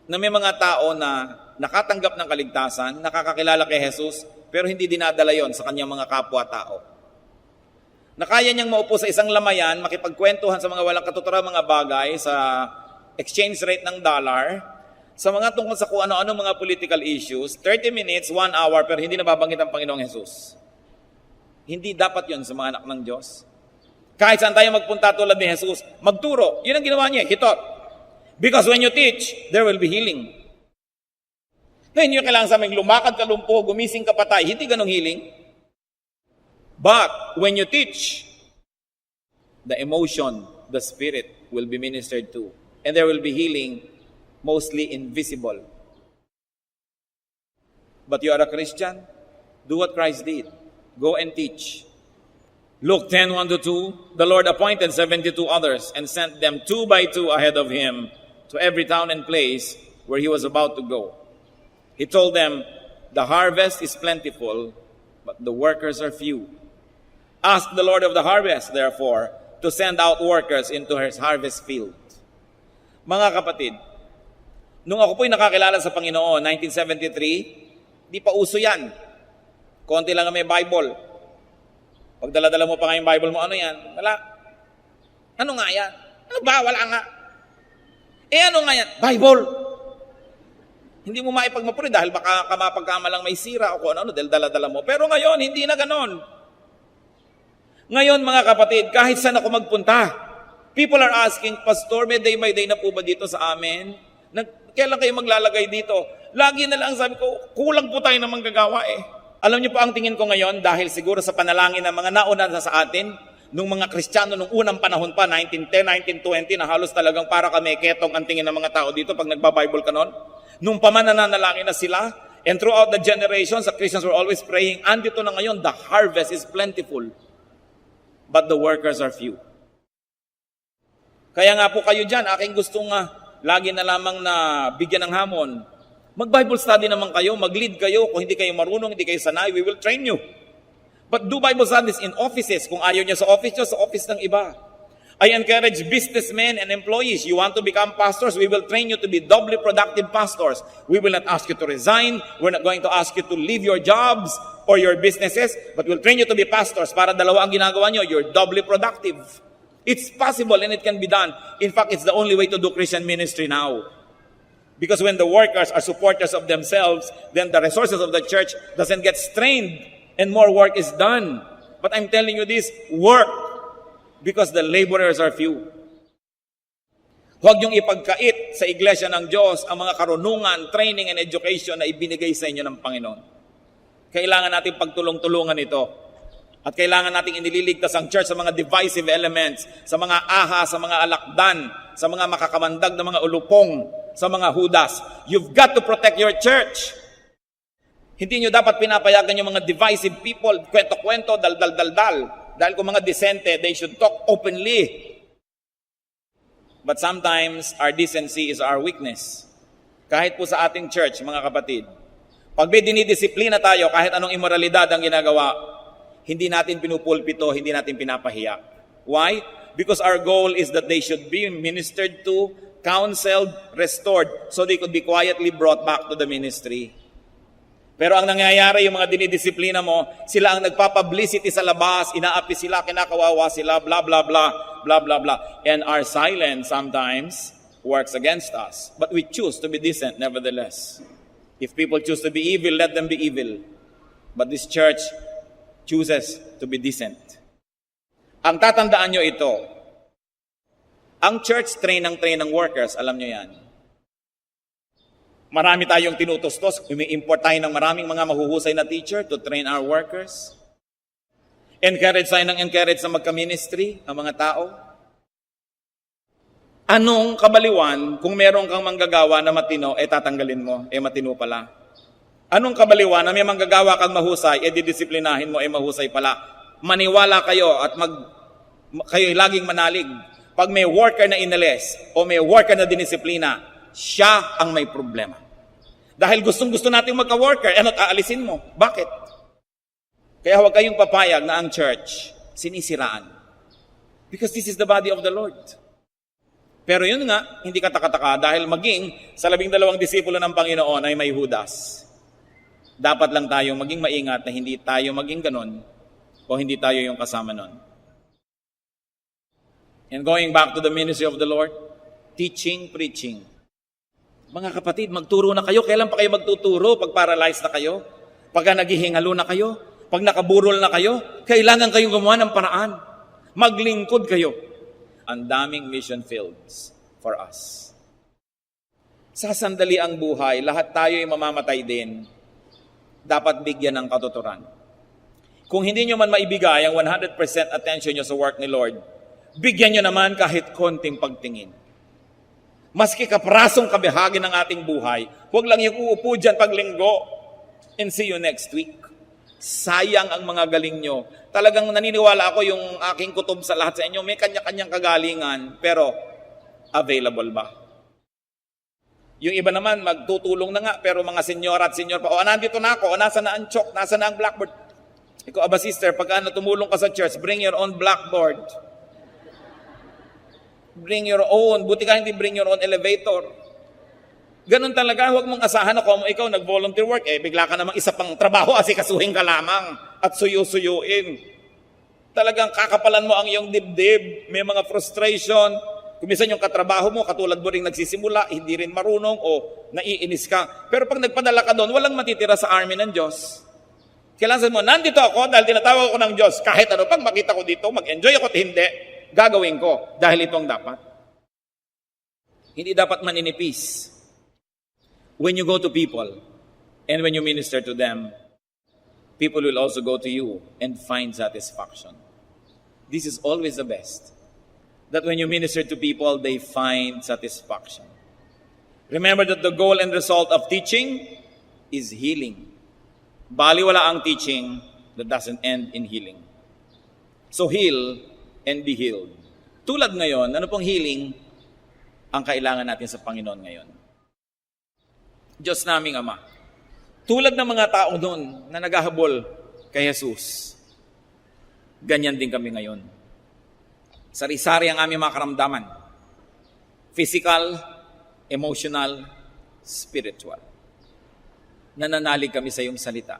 na may mga tao na nakatanggap ng kaligtasan, nakakakilala kay Jesus, pero hindi dinadala yon sa kanyang mga kapwa-tao. Na kaya niyang maupo sa isang lamayan, makipagkwentuhan sa mga walang katuturan mga bagay, sa exchange rate ng dollar, sa mga tungkol sa kung ano-ano mga political issues, 30 minutes, 1 hour, pero hindi nababanggit ang Panginoong Jesus. Hindi dapat yon sa mga anak ng Diyos. Kahit saan tayo magpunta tulad ni Jesus, magturo. Yun ang ginawa niya, he taught. Because when you teach, there will be healing. Ngayon yung kailangan sa aming lumakad ka lumpo, gumising ka patay, hindi ganong healing. But when you teach, the emotion, the spirit will be ministered to. And there will be healing, mostly invisible. But you are a Christian, do what Christ did. Go and teach. Luke 10:1-2, the Lord appointed 72 others and sent them 2 by 2 ahead of him to every town and place where he was about to go. He told them, the harvest is plentiful, but the workers are few. Ask the Lord of the harvest, therefore, to send out workers into his harvest field. Mga kapatid, nung ako po'y nakakilala sa Panginoon, 1973, di pa uso yan. Konti lang ang may Bible. Pag dala-dala mo pa nga yung Bible mo, ano yan? Wala. Ano nga yan? Ano ba? Wala nga. Ano nga yan? Bible. Hindi mo maipagmapuri dahil baka kamapagkamalang may sira o kung ano, dahil dala-dala mo. Pero ngayon, hindi na ganon. Ngayon, mga kapatid, kahit saan ako magpunta, people are asking, Pastor, may day by day na po ba dito sa amin? Kailan kayo maglalagay dito? Lagi na lang sabi ko, kulang po tayo ng manggagawa eh. Alam niyo po ang tingin ko ngayon, dahil siguro sa panalangin ng mga nauna sa atin, nung mga Kristiyano, nung unang panahon pa, 1910, 1920, na halos talagang para kami ketong ang tingin ng mga tao dito pag nagbabible ka noon. Nung pamananalangin na sila, and throughout the generations, the Christians were always praying, andito na ngayon, the harvest is plentiful, but the workers are few. Kaya nga po kayo dyan, aking gustong lagi na lamang na bigyan ng hamon. Mag-Bible study naman kayo, mag-lead kayo. Kung hindi kayo marunong, hindi kayo sanay, we will train you. But do Bible studies in offices. Kung ayaw niyo sa office ng iba. I encourage businessmen and employees. You want to become pastors, we will train you to be doubly productive pastors. We will not ask you to resign. We're not going to ask you to leave your jobs or your businesses, but we'll train you to be pastors para dalawa ang ginagawa niyo. You're doubly productive. It's possible and it can be done. In fact, it's the only way to do Christian ministry now. Because when the workers are supporters of themselves, then the resources of the church doesn't get strained and more work is done. But I'm telling you this, work because the laborers are few. Huwag niyong ipagkait sa iglesia ng Diyos ang mga karunungan, training, and education na ibinigay sa inyo ng Panginoon. Kailangan natin pagtulong-tulungan ito. At kailangan nating inililigtas ang church sa mga divisive elements, sa mga aha, sa mga alakdan, sa mga makakamandag na mga ulupong, sa mga hudas. You've got to protect your church. Hindi nyo dapat pinapayagan yung mga divisive people, kwento-kwento, dal-dal-dal-dal. Dahil kung mga disente, they should talk openly. But sometimes, our decency is our weakness. Kahit po sa ating church, mga kapatid, pag may dinidisiplina tayo, kahit anong immoralidad ang ginagawa, hindi natin pinupulpito, hindi natin pinapahiya. Why? Because our goal is that they should be ministered to, counseled, restored, so they could be quietly brought back to the ministry. Pero ang nangyayari, yung mga dinidisiplina mo, sila ang nagpapublicity sa labas, inaapi sila, kinakawawa sila, blah, blah, blah. blah, blah, blah. And our silence sometimes works against us. But we choose to be decent nevertheless. If people choose to be evil, let them be evil. But this church chooses to be decent. Ang tatandaan nyo ito, ang church train ng workers, alam nyo yan. Marami tayong tinutustos, umi-import tayo ng maraming mga mahuhusay na teacher to train our workers. Encourage tayo ng encourage na magka-ministry ang mga tao. Anong kabaliwan kung meron kang manggagawa na matino, tatanggalin mo, matino pala? Anong kabaliwan na may manggagawa kang mahusay, didisiplinahin mo, mahusay pala? Maniwala kayo at kayo laging manalig. Pag may worker na inalis o may worker na dinisiplina, siya ang may problema. Dahil gustong-gusto natin magka-worker, ano't aalisin mo? Bakit? Kaya huwag kayong papayag na ang church sinisiraan. Because this is the body of the Lord. Pero yun nga, hindi katakataka dahil maging sa 12 disipulo ng Panginoon ay may Judas. Dapat lang tayong maging maingat na hindi tayo maging ganon o hindi tayo yung kasama nun. And going back to the ministry of the Lord, teaching, preaching. Mga kapatid, magturo na kayo. Kailan pa kayo magtuturo? Pag paralyzed na kayo? Pag naghihingalo na kayo? Pag nakaburol na kayo? Kailangan kayong gumawa ng paraan. Maglingkod kayo. Ang daming mission fields for us. Sa sandali ang buhay, lahat tayo ay mamamatay din. Dapat bigyan ng katuturan. Kung hindi nyo man maibigay ang 100% attention nyo sa work ni Lord, bigyan nyo naman kahit konting pagtingin. Maski kaprasong kabahagi ng ating buhay, huwag lang yung uupo dyan paglinggo and see you next week. Sayang ang mga galing nyo. Talagang naniniwala ako yung aking kutob sa lahat sa inyo, may kanya-kanyang kagalingan, pero available ba? Yung iba naman, magtutulong na nga, pero mga senyor at senyor pa, nandito na ako, nasa na ang chalk, nasa na ang blackboard. Ikaw, sister, pag tumulong ka sa church, bring your own blackboard. Bring your own. Buti ka hindi bring your own elevator. Ganun talaga, huwag mong asahan na kung ikaw nag-volunteer work, bigla ka namang isa pang trabaho, asikasuhin ka lamang at suyo-suyuin. Talagang kakapalan mo ang iyong dibdib, may mga frustration. Kumisan yung katrabaho mo, katulad mo rin nagsisimula, hindi rin marunong o naiinis ka. Pero pag nagpadala ka doon, walang matitira sa army ng Diyos. Kailangan mo, nandito ako dahil tinatawag ko ng Diyos. Kahit ano, pag makita ko dito, mag-enjoy ako at hindi, gagawin ko dahil ito ang dapat. Hindi dapat maninipis. When you go to people and when you minister to them, people will also go to you and find satisfaction. This is always the best. That when you minister to people, they find satisfaction. Remember that the goal and result of teaching is healing. Baliwala ang teaching that doesn't end in healing. So heal and be healed. Tulad ngayon, ano pong healing ang kailangan natin sa Panginoon ngayon? Diyos naming Ama, tulad ng mga tao noon na naghahabol kay Jesus, ganyan din kami ngayon. Sari-sari ang aming mga karamdaman. Physical, emotional, spiritual. Nananalig kami sa iyong salita.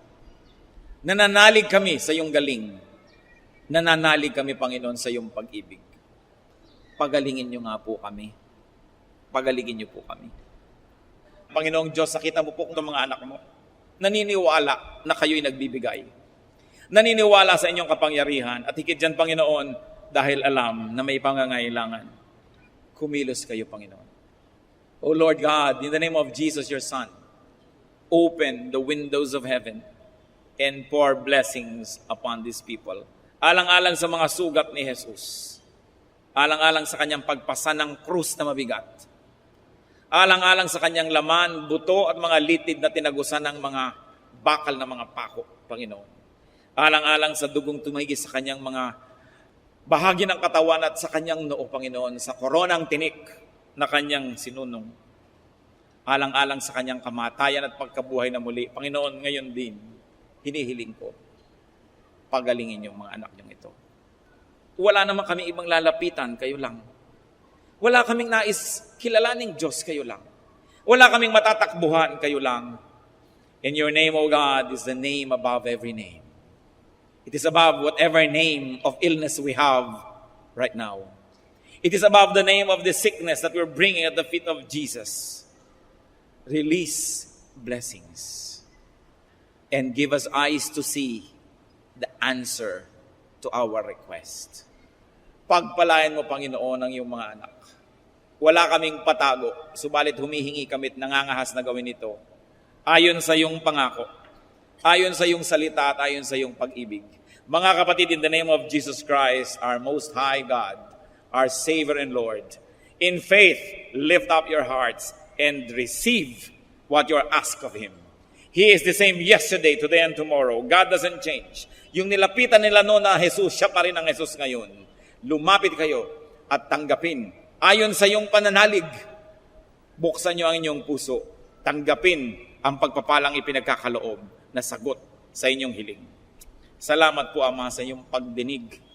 Nananalig kami sa iyong galing. Nananalig kami, Panginoon, sa iyong pag-ibig. Pagalingin niyo nga po kami. Pagalingin niyo po kami. Panginoong Diyos, nakita mo po ng mga anak mo. Naniniwala na kayo'y nagbibigay. Naniniwala sa inyong kapangyarihan. At higit dyan, Panginoon, dahil alam na may pangangailangan. Kumilos kayo, Panginoon. O Lord God, in the name of Jesus, your Son, open the windows of heaven and pour blessings upon these people. Alang-alang sa mga sugat ni Jesus. Alang-alang sa kanyang pagpasa ng krus na mabigat. Alang-alang sa kanyang laman, buto at mga litid na tinagusan ng mga bakal na mga pako, Panginoon. Alang-alang sa dugong tumigis sa kanyang mga bahagi ng katawan at sa kanyang noo, Panginoon, sa koronang tinik na kanyang sinunong. Alang-alang sa kanyang kamatayan at pagkabuhay na muli. Panginoon, ngayon din, hinihiling ko, pagalingin yung mga anak niyong ito. Wala naman kami ibang lalapitan, kayo lang. Wala kaming nais kilalaning Diyos, kayo lang. Wala kaming matatakbuhan, kayo lang. In your name, O God, is the name above every name. It is above whatever name of illness we have right now. It is above the name of the sickness that we're bringing at the feet of Jesus. Release blessings and give us eyes to see the answer to our request. Pagpalain mo, Panginoon, ang iyong mga anak. Wala kaming patago, subalit humihingi kami at nangangahas na gawin ito. Ayon sa iyong pangako, ayon sa iyong salita at ayon sa iyong pag-ibig. Mga kapatid, in the name of Jesus Christ, our Most High God, our Savior and Lord, in faith, lift up your hearts and receive what you are asked of Him. He is the same yesterday, today, and tomorrow. God doesn't change. Yung nilapitan nila noon na Jesus, siya pa rin ang Jesus ngayon. Lumapit kayo at tanggapin. Ayon sa iyong pananalig, buksan niyo ang inyong puso. Tanggapin ang pagpapalang ipinagkakaloob na sagot sa inyong hiling. Salamat po, Ama, sa iyong pagdinig.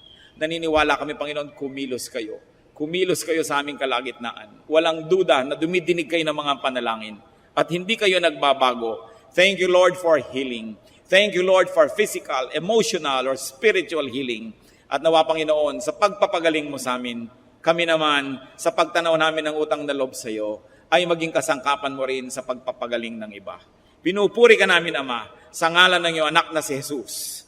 Naniniwala kami, Panginoon, kumilos kayo. Kumilos kayo sa aming kalagitnaan. Walang duda na dumidinig kayo ng mga panalangin. At hindi kayo nagbabago. Thank you, Lord, for healing. Thank you, Lord, for physical, emotional, or spiritual healing. At nawa, Panginoon, sa pagpapagaling mo sa amin, kami naman, sa pagtanaw namin ng utang na loob sa iyo, ay maging kasangkapan mo rin sa pagpapagaling ng iba. Pinupuri ka namin, Ama, sa ngalan ng iyong anak na si Jesus.